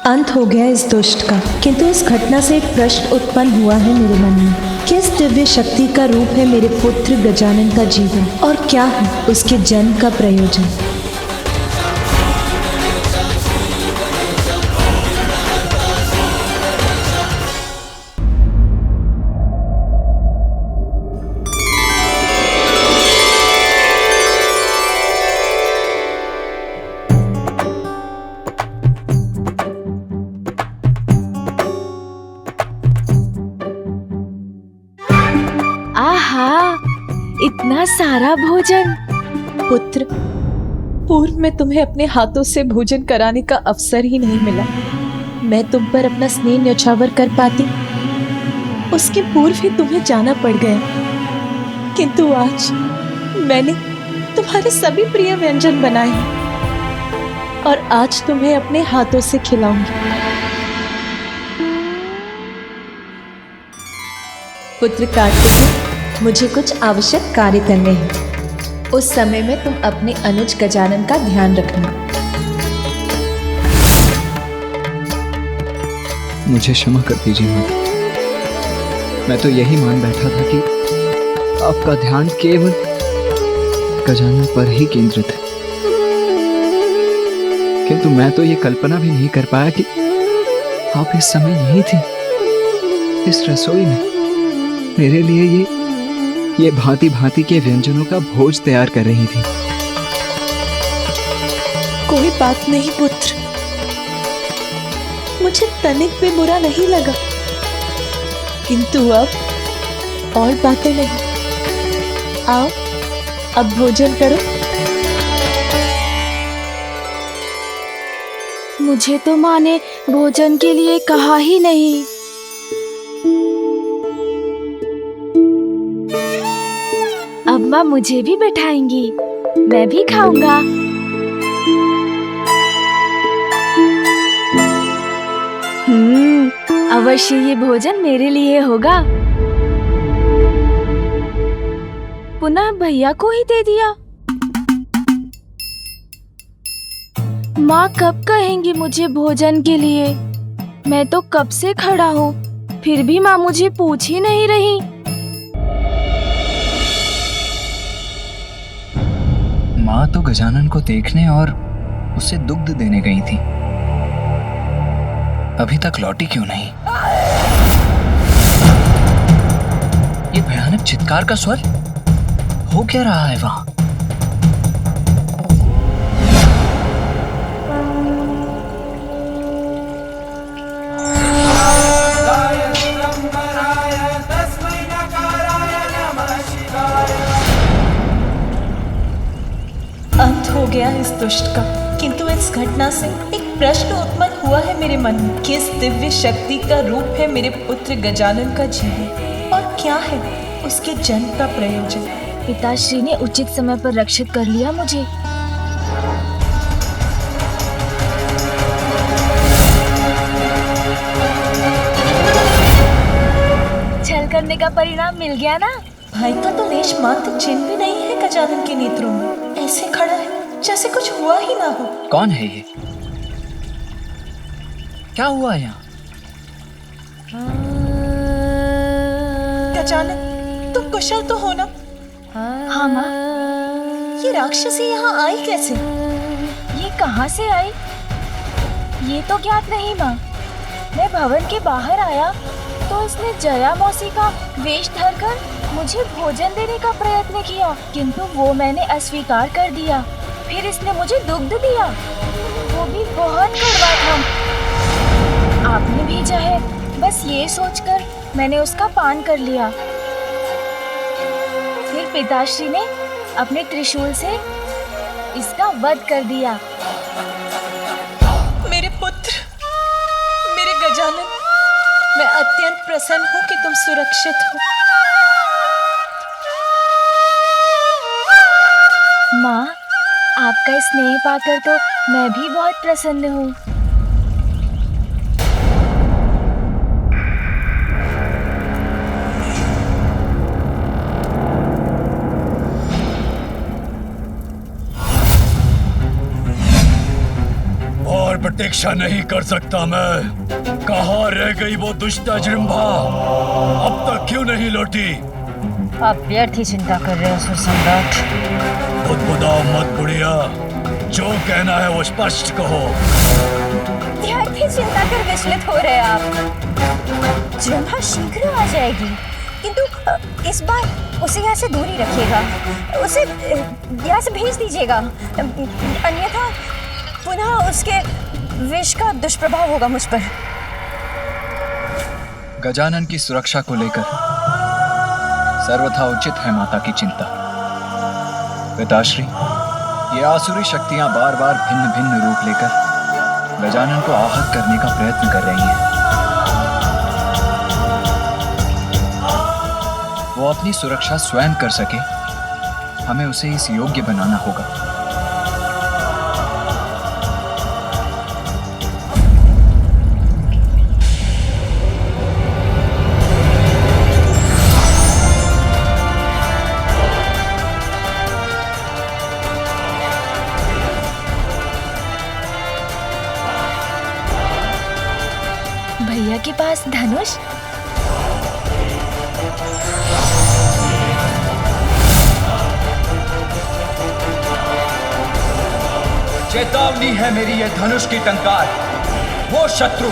अंत हो गया इस दुष्ट का, किंतु इस घटना से एक प्रश्न उत्पन्न हुआ है मेरे मन में। किस दिव्य शक्ति का रूप है मेरे पुत्र गजानन का जीवन, और क्या है उसके जन्म का प्रयोजन? इतना सारा भोजन। पुत्र, पूर्व में तुम्हें अपने हाथों से भोजन कराने का अवसर ही नहीं मिला। मैं तुम पर अपना स्नेह न्यौछावर कर पाती, उसके पूर्व ही तुम्हें जाना पड़ गया। किंतु आज मैंने तुम्हारे सभी प्रिय व्यंजन बनाए हैं और आज तुम्हें अपने हाथों से खिलाऊंगी। पुत्र कार्तिकेय, मुझे कुछ आवश्यक कार्य करने हैं। उस समय में तुम अपने अनुज गजानन का ध्यान रखना। मुझे क्षमा कर दीजिए माता। मैं तो यही मान बैठा था कि आपका ध्यान केवल गजानन पर ही केंद्रित है, किंतु मैं तो ये कल्पना भी नहीं कर पाया कि आप इस समय यही थी, इस रसोई में मेरे लिए ये भांति भांति के व्यंजनों का भोज तैयार कर रही थी। कोई बात नहीं पुत्र, मुझे तनिक भी बुरा नहीं लगा, किंतु अब और बातें नहीं। आओ अब भोजन करो। मुझे तो माँ ने भोजन के लिए कहा ही नहीं। अब माँ मुझे भी बैठाएंगी, मैं भी खाऊंगा। अवश्य ये भोजन मेरे लिए होगा। पुनः भैया को ही दे दिया। माँ कब कहेंगी मुझे भोजन के लिए? मैं तो कब से खड़ा हूँ, फिर भी माँ मुझे पूछ ही नहीं रही। माँ तो गजानन को देखने और उसे दुग्ध देने गई थी। अभी तक लौटी क्यों नहीं? ये भयानक चित्कार का स्वर, हो क्या रहा है वहां? अंत हो गया इस दुष्ट का, किंतु इस घटना से एक प्रश्न उत्पन्न हुआ है मेरे मन में। किस दिव्य शक्ति का रूप है मेरे पुत्र गजानन का जीवन, और क्या है उसके जन्म का प्रयोजन? पिताश्री ने उचित समय पर रक्षित कर लिया मुझे। छल करने का परिणाम मिल गया ना? भाई का तो लेश मात्र चिन्ह भी नहीं है गजानन के नेत्रों में। ऐसे खड़ा है जैसे कुछ हुआ ही ना हो। कौन है ये? क्या हुआ यहाँ? गजानन, तुम कुशल तो हो ना? हाँ माँ। ये राक्षसी यहाँ आई कैसे? ये कहाँ से आई? ये तो ज्ञात नहीं माँ। मैं भवन के बाहर आया तो इसने जया मौसी का वेश धरकर मुझे भोजन देने का प्रयत्न किया, किंतु वो मैंने अस्वीकार कर दिया। फिर इसने मुझे दुग्ध दिया, वो भी बहुत कड़वा था। आपने भेजा है, बस ये सोचकर मैंने उसका पान कर लिया। फिर पिताश्री ने अपने त्रिशूल से इसका वध कर दिया। मेरे पुत्र, मेरे गजानन, मैं अत्यंत प्रसन्न हूँ कि तुम सुरक्षित हो। माँ, आपका स्नेह पाकर तो मैं भी बहुत प्रसन्न हूँ। और प्रतीक्षा नहीं कर सकता मैं। कहाँ रह गई वो दुष्ट अजृंभा? अब तक क्यों नहीं लौटी? आप व्यर्थ ही चिंता कर रहे हो असुर सम्राट। बुदबुदाओ मत बुढ़िया, जो कहना है वो स्पष्ट कहो। व्यर्थ ही चिंता कर विचलित हो रहे आप। जन्हा शीघ्र आ जाएगी, किंतु इस बार उसे यहाँ से दूर ही रखिएगा। उसे यहाँ से भेज दीजिएगा, अन्यथा पुनः उसके विष का दुष्प्रभाव होगा मुझ पर। गजानन की सुरक्षा को लेकर सर्वथा उचित है माता की चिंता। पिताश्री, ये आसुरी शक्तियां बार बार भिन्न भिन्न रूप लेकर गजानन को आहत करने का प्रयत्न कर रही हैं। वो अपनी सुरक्षा स्वयं कर सके, हमें उसे इस योग्य बनाना होगा। भैया के पास धनुष? चेतावनी है मेरी ये धनुष की टंकार। वो शत्रु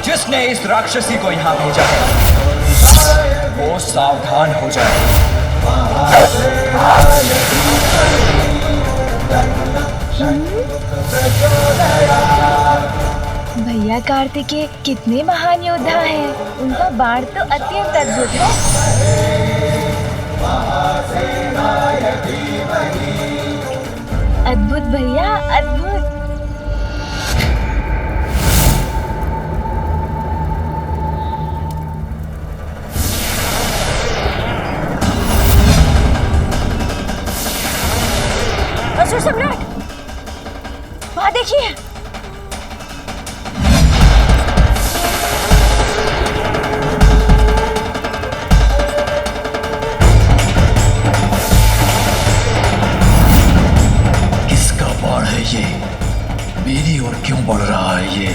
जिसने इस राक्षसी को यहाँ भेजा है, वो सावधान हो जाए। भैया कार्तिकेय कितने महान योद्धा हैं। उनका बाण तो अत्यंत अद्भुत है। अद्भुत भैया, अद्भुत। असुर सम्राट, वहां देखिए। मेरी ओर क्यों बढ़ रहा है ये?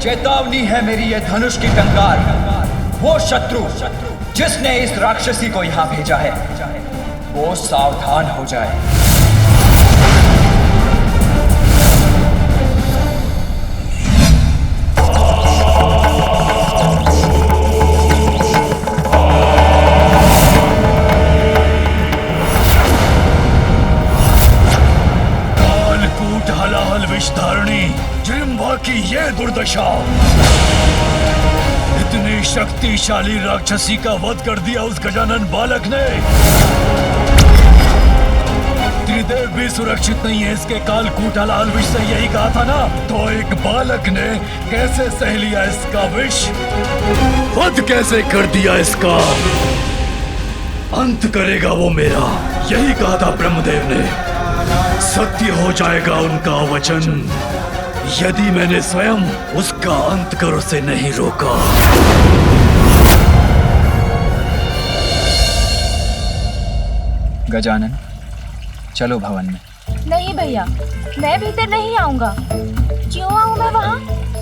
चेतावनी है मेरी ये धनुष की टंकार। वो शत्रु जिसने इस राक्षसी को यहाँ भेजा है, वो सावधान हो जाए। कालकूट हलाहल विषधारिणी जृंभा की ये दुर्दशा। इतनी शक्तिशाली राक्षसी का वध कर दिया उस गजानन बालक ने। त्रिदेव भी सुरक्षित नहीं है इसके कालकूट हलाहल विष से, यही कहा था ना? तो एक बालक ने कैसे सह लिया इसका विष? वध कैसे कर दिया इसका? अंत करेगा वो मेरा, यही कहा था ब्रह्मदेव ने। सत्य हो जाएगा उनका वचन यदि मैंने स्वयं उसका अंत कर उसे नहीं रोका। गजानन, चलो भवन में। नहीं भैया, मैं भीतर नहीं आऊंगा। क्यों आऊं मैं वहाँ?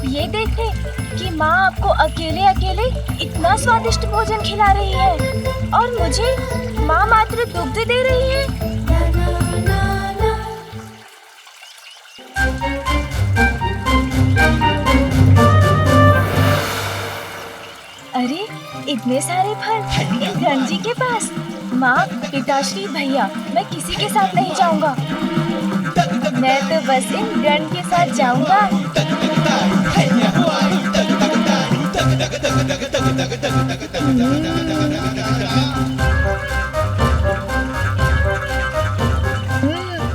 ये देखते कि माँ आपको अकेले अकेले इतना स्वादिष्ट भोजन खिला रही है और मुझे माँ मात्र दुग्ध दे रही है। अरे इतने सारे फल इस गंजी के पास। माँ, पिताश्री, भैया, मैं किसी के साथ नहीं जाऊंगा। मैं तो बस इन गण के साथ जाऊंगा।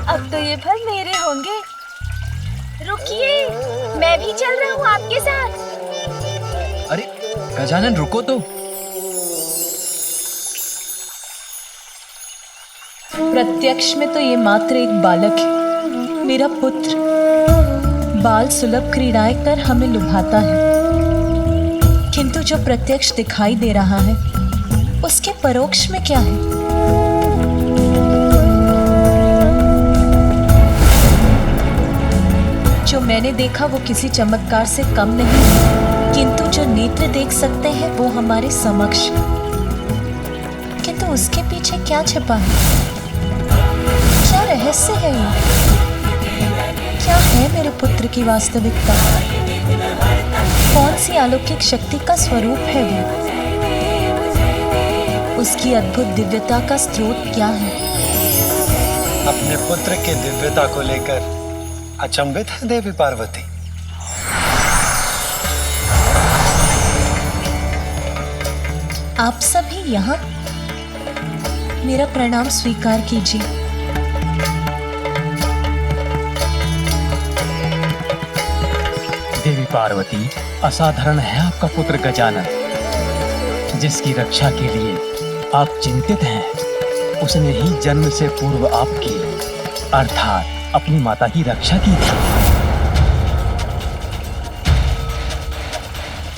अब तो ये फल मेरे होंगे। रुकिए, मैं भी चल रहा हूँ आपके साथ। अरे गजानन, रुको तो। प्रत्यक्ष में तो ये मात्र एक बालक है, मेरा पुत्र। बाल सुलभ क्रीड़ाएं कर हमें लुभाता है, किंतु जो प्रत्यक्ष दिखाई दे रहा है उसके परोक्ष में क्या है? जो मैंने देखा वो किसी चमत्कार से कम नहीं है, किंतु जो नेत्र देख सकते हैं वो हमारे समक्ष, किंतु उसके पीछे क्या छिपा है? क्या रहस्य है ये? क्या है मेरे पुत्र की वास्तविकता? कौन सी अलौकिक शक्ति का स्वरूप है वो? उसकी अद्भुत दिव्यता का स्रोत क्या है? अपने पुत्र के दिव्यता को लेकर अचंभित है देवी पार्वती। आप सभी यहाँ, मेरा प्रणाम स्वीकार कीजिए। देवी पार्वती, असाधारण है आपका पुत्र गजानन, जिसकी रक्षा के लिए आप चिंतित हैं। उसने ही जन्म से पूर्व आपकी अर्थात अपनी माता की रक्षा की थी।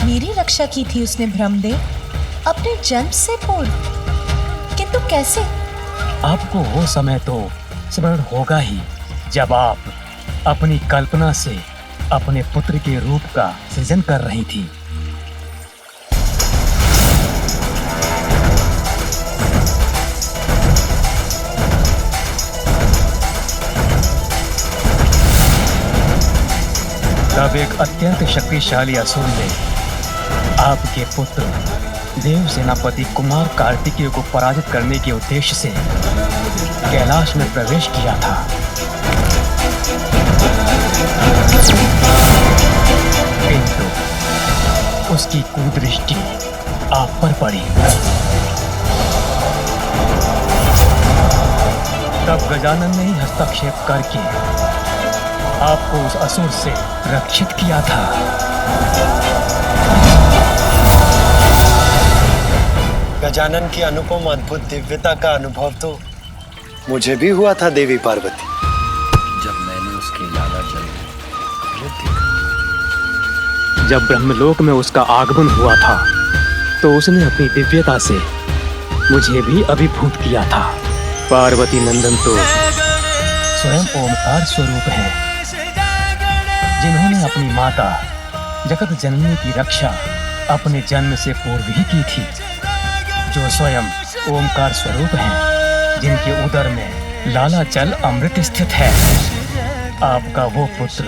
मेरी रक्षा की थी उसने ब्रह्मदेव, अपने जन्म से पूर्व? किंतु कैसे? आपको वो समय तो स्मरण होगा ही जब आप अपनी कल्पना से अपने पुत्र के रूप का सृजन कर रही थी। तब एक अत्यंत शक्तिशाली असुर ने आपके पुत्र देव सेनापति कुमार कार्तिकेय को पराजित करने के उद्देश्य से कैलाश में प्रवेश किया था। किंतु उसकी कुदृष्टि आप पर पड़ी। तब गजानन ने ही हस्तक्षेप करके आपको उस असुर से रक्षित किया था। गजानन की अनुपम अद्भुत दिव्यता का अनुभव तो मुझे भी हुआ था देवी पार्वती, जब मैंने उसके लाला जल में अमृत देखा। जब ब्रह्मलोक में उसका आगमन हुआ था तो उसने अपनी दिव्यता से मुझे भी अभिभूत किया था। पार्वती नंदन तो स्वयं ओमकार स्वरूप हैं, जिन्होंने अपनी माता जगत जननी की रक्षा अपने जन्म से पूर्व ही की थी, जो स्वयं ओमकार स्वरूप हैं, जिनके उदर में लाला जल अमृत स्थित है। आपका वो पुत्र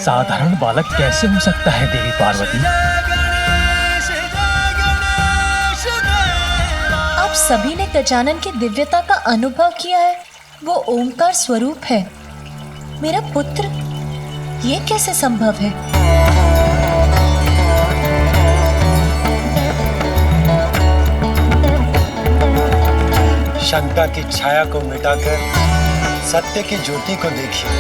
साधारण बालक कैसे हो सकता है देवी पार्वती? आप सभी ने गजानन की दिव्यता का अनुभव किया है, वो ओमकार स्वरूप है। मेरा पुत्र, ये कैसे संभव है? शंका की छाया को मिटाकर सत्य की ज्योति को देखिए,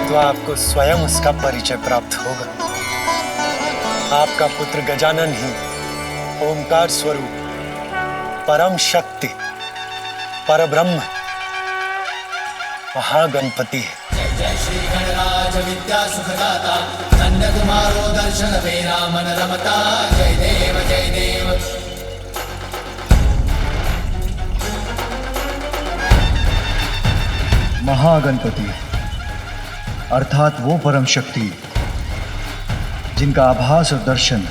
तो आपको स्वयं उसका परिचय प्राप्त होगा। आपका पुत्र गजानन ही ओमकार स्वरूप परम शक्ति परब्रह्म महागणपति है। जय श्री गणराज विद्या सुखदाता नंद कुमारो दर्शन वेरा मन रमता। जय देव जय देव। महागणपति अर्थात वो परम शक्ति जिनका आभास और दर्शन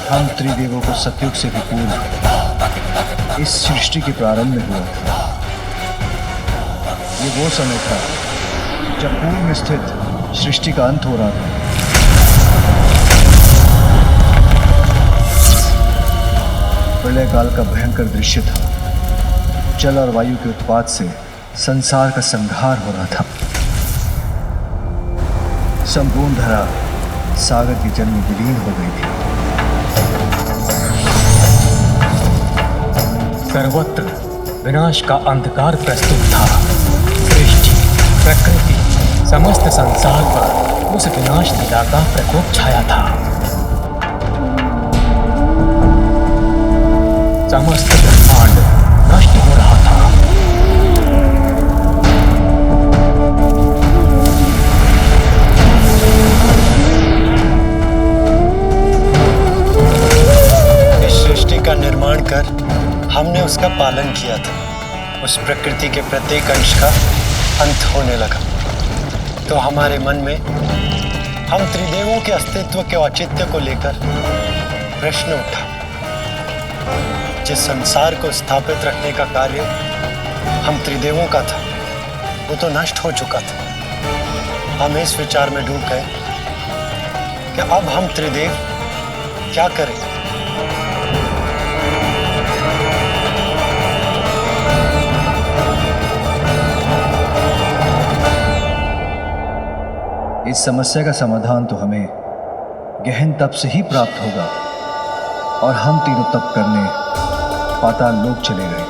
हम त्रिदेवों को सतयुग से भी पूर्व इस सृष्टि के प्रारंभ में हुआ था। ये वो समय था जब पूर्व में स्थित सृष्टि का अंत हो रहा था। प्रलय काल का भयंकर दृश्य था। जल और वायु के उत्पात से संसार का संहार हो रहा था। संपूर्ण धरा सागर के जल में विलीन हो गई थी। सर्वत्र विनाश का अंधकार प्रस्तुत था। सृष्टि, प्रकृति, समस्त संसार पर उस विनाश लीला का प्रकोप छाया था। समस्त ब्रह्मांड नष्ट हो रहा था। इस सृष्टि का निर्माण कर हमने उसका पालन किया था। उस प्रकृति के प्रत्येक अंश का अंत होने लगा, तो हमारे मन में हम त्रिदेवों के अस्तित्व के औचित्य को लेकर प्रश्न उठा। जिस संसार को स्थापित रखने का कार्य हम त्रिदेवों का था, वो तो नष्ट हो चुका था। हम इस विचार में डूब गए कि अब हम त्रिदेव क्या करें। इस समस्या का समाधान तो हमें गहन तप से ही प्राप्त होगा, और हम तीनों तप करने पाताल लोक चले गए।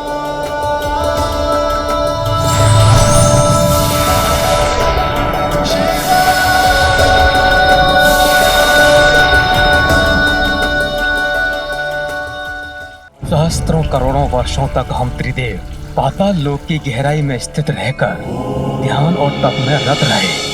सहस्त्रों करोड़ों वर्षों तक हम त्रिदेव पाताल लोक की गहराई में स्थित रहकर ध्यान और तप में रत रहे।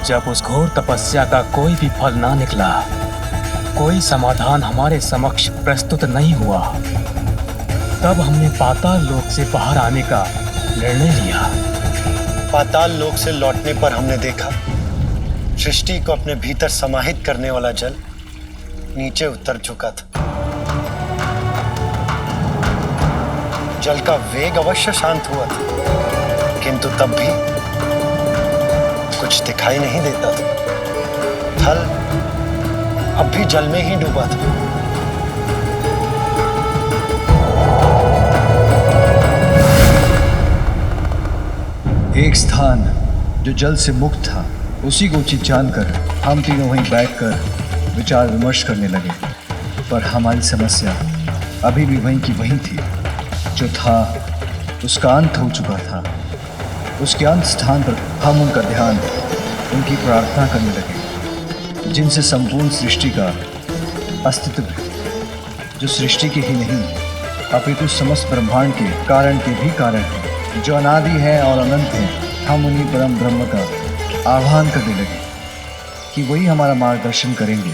जब उस घोर तपस्या का कोई भी फल ना निकला, कोई समाधान हमारे समक्ष प्रस्तुत नहीं हुआ, तब हमने पाताल लोक से बाहर आने का निर्णय लिया। पाताल लोक से लौटने पर हमने देखा सृष्टि को अपने भीतर समाहित करने वाला जल नीचे उतर चुका था। जल का वेग अवश्य शांत हुआ था, किंतु तब भी कुछ दिखाई नहीं देता था। थल अब भी जल में ही डूबा था। एक स्थान जो जल से मुक्त था, उसी को उचित जानकर हम तीनों वहीं बैठकर विचार विमर्श करने लगे। पर हमारी समस्या अभी भी वहीं की वहीं थी। जो था उसका अंत हो चुका था। उसके अंत स्थान पर हम उनका ध्यान, उनकी प्रार्थना करने लगे, जिनसे संपूर्ण सृष्टि का अस्तित्व है, जो सृष्टि के ही नहीं अपितु समस्त ब्रह्मांड के कारण के भी कारण है, जो अनादि है और अनंत है। हम उन्हीं परम ब्रह्म का आह्वान करने लगे कि वही हमारा मार्गदर्शन करेंगे।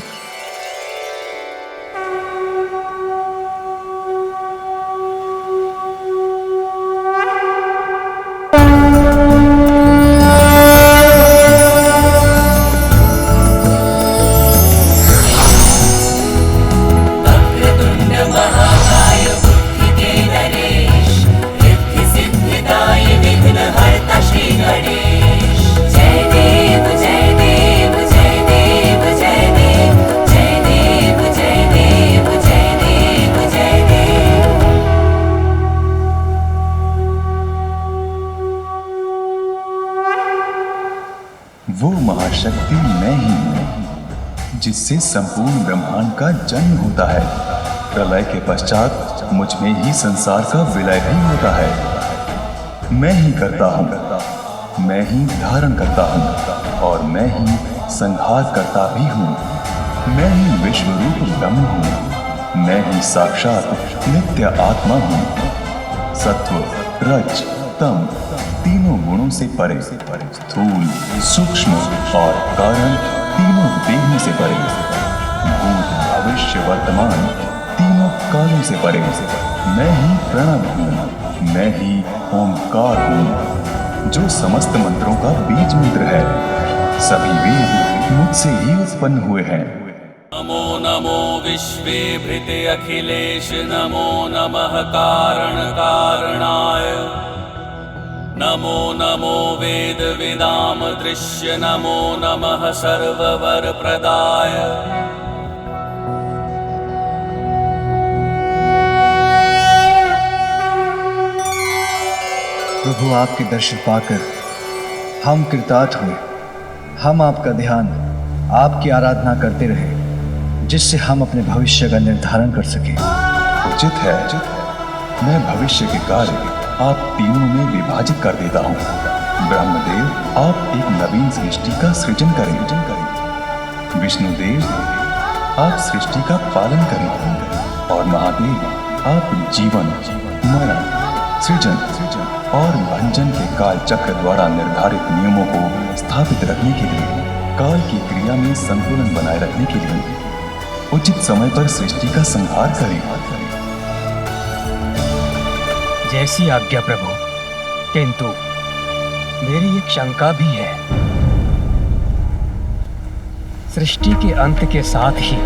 वो महाशक्ति मैं ही हूँ, जिससे संपूर्ण ब्रह्मांड का जन्म होता है। प्रलय के पश्चात मुझ में ही संसार का विलय भी होता है। मैं ही करता हूँ, मैं ही धारण करता हूँ और मैं ही संहार करता भी हूँ। मैं ही विश्वरूप ब्रह्म हूँ, मैं ही साक्षात नित्य आत्मा हूँ। सत्व, रज, तम तीनों गुणों से परे, स्थूल, सूक्ष्म और कारण तीनों देहों से परे, भूत, भविष्य, वर्तमान तीनों कालों से परे। मैं ही प्रणव हूँ, मैं ही ओंकार हूँ, जो समस्त मंत्रों का बीज मंत्र है। सभी वेद मुझसे ही उत्पन्न हुए हैं। नमो नमो विश्वेभृते अखिलेश, नमो नमः कारण कारणाय, नमो नमो वेद विदाम दृश्य, नमो नमः सर्ववर प्रदाय। प्रभु, आपके दर्शन पाकर हम कृतार्थ हुए। हम आपका ध्यान, आपकी आराधना करते रहे, जिससे हम अपने भविष्य का निर्धारण कर सकें। उचित है, मैं भविष्य के कार्य आप तीनों में विभाजित कर देता हूँ। ब्रह्मदेव, आप एक नवीन सृष्टि का सृजन करें। विष्णुदेव, आप सृष्टि का पालन करें। और महादेव, आप जीवन, मरण, सृजन और भंजन के काल चक्र द्वारा निर्धारित नियमों को स्थापित रखने के लिए, काल की क्रिया में संतुलन बनाए रखने के लिए उचित समय पर सृष्टि का संहार करें। जैसी आज्ञा प्रभु, किंतु मेरी एक शंका भी है। सृष्टि के अंत के साथ ही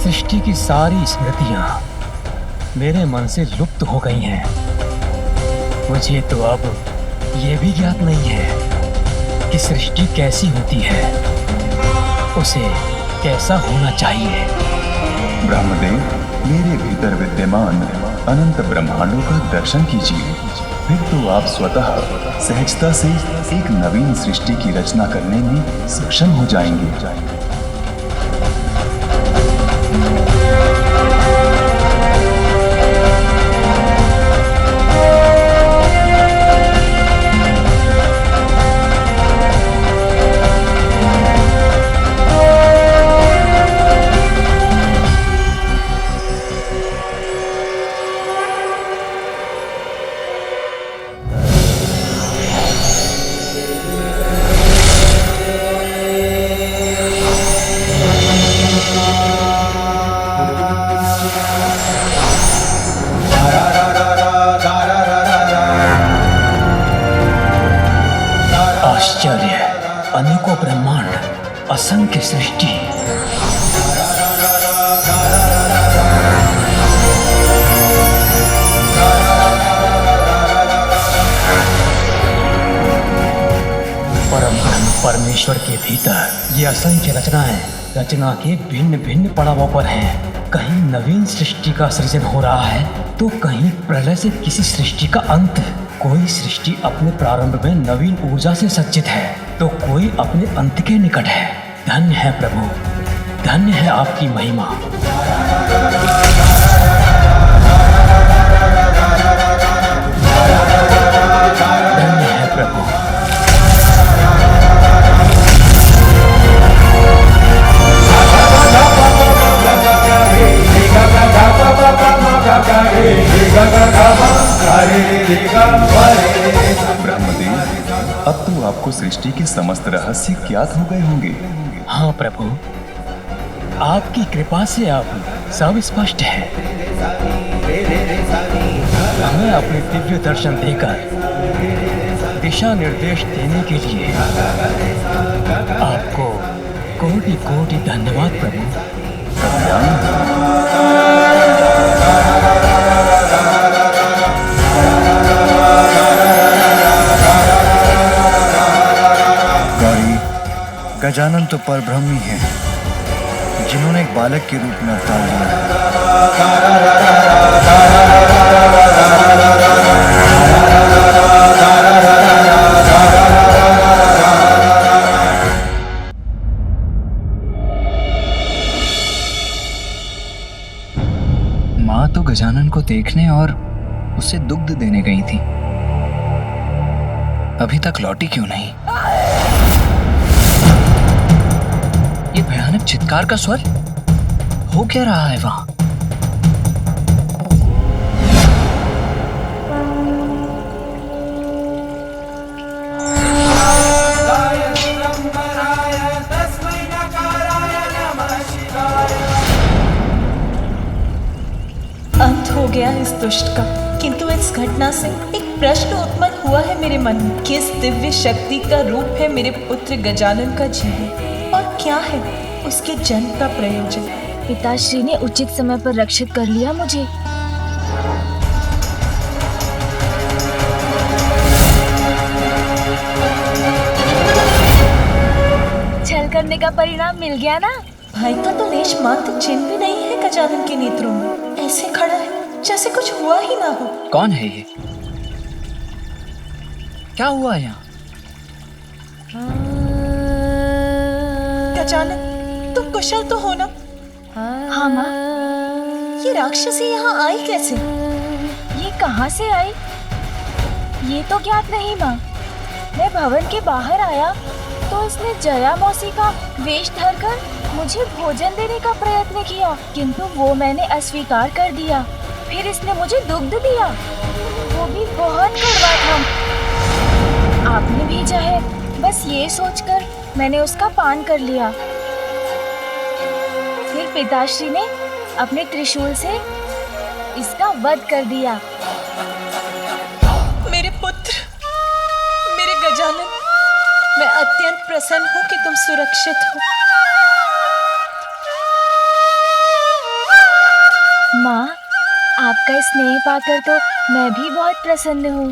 सृष्टि की सारी स्मृतियां मेरे मन से लुप्त हो गई हैं। मुझे तो अब यह भी ज्ञात नहीं है कि सृष्टि कैसी होती है, उसे कैसा होना चाहिए। ब्रह्मदेव, मेरे भीतर विद्यमान अनंत ब्रह्मांडों का दर्शन कीजिए, फिर तो आप स्वतः सहजता से एक नवीन सृष्टि की रचना करने में सक्षम हो जाएंगे। आश्चर्य, अनेकों ब्रह्मांड, असंख्य सृष्टि। परमेश्वर के भीतर ये असंख्य रचनाएं रचना के भिन्न भिन्न पड़ावों पर हैं। कहीं नवीन सृष्टि का सृजन हो रहा है तो कहीं प्रलय से किसी सृष्टि का अंत। कोई सृष्टि अपने प्रारंभ में नवीन ऊर्जा से सज्जित है तो कोई अपने अंत के निकट है। धन्य है प्रभु, धन्य है आपकी महिमा। धन्य है प्रभु। ब्रह्मदेव, अब तो आपको सृष्टि के समस्त रहस्य ज्ञात हो गए होंगे। हाँ प्रभु, आपकी कृपा से अब सब स्पष्ट है। हमें अपने दिव्य दर्शन देकर दिशा निर्देश देने के लिए आपको कोटि कोटि धन्यवाद प्रभु। गौरी, गजानन तो परब्रह्म ही हैं, जिन्होंने एक बालक के रूप में अवतार लिया माँ तो गजानन को देखने और उसे दुग्ध देने गई थी, अभी तक लौटी क्यों नहीं? ये भयानक चित्कार का स्वर, हो क्या रहा है वहां? अंत हो गया इस दुष्ट का, किंतु इस घटना से एक प्रश्न उत्पन्न हुआ है मेरे मन में। किस दिव्य शक्ति का रूप है मेरे पुत्र गजानन का जीवन और क्या है उसके जन्म का प्रयोजन? पिताश्री ने उचित समय पर रक्षित कर लिया मुझे। छल करने का परिणाम मिल गया ना? भाई का तो लेश मात्र चिन्ह भी नहीं है गजानन के नेत्रों में, ऐसे खड़ा है जैसे कुछ हुआ ही ना हो। कौन है ये? क्या हुआ यहाँ? गजानन, तुम कुशल तो हो ना? हाँ माँ। ये राक्षसी यहाँ आई कैसे? ये कहाँ से आई? ये तो ज्ञात नहीं माँ। मैं भवन के बाहर आया तो इसने जया मौसी का वेश धरकर मुझे भोजन देने का प्रयत्न किया, किंतु वो मैंने अस्वीकार कर दिया। फिर इसने मुझे दुग्ध दिया, वो भी बहुत कड़वा था। आपने भेजा है, बस ये सोचकर मैंने उसका पान कर लिया। फिर पिताश्री ने अपने त्रिशूल से इसका वध कर दिया। मेरे पुत्र, मेरे गजानन, मैं अत्यंत प्रसन्न हूँ कि तुम सुरक्षित हो। माँ, आपका स्नेह पाकर तो मैं भी बहुत प्रसन्न हूँ।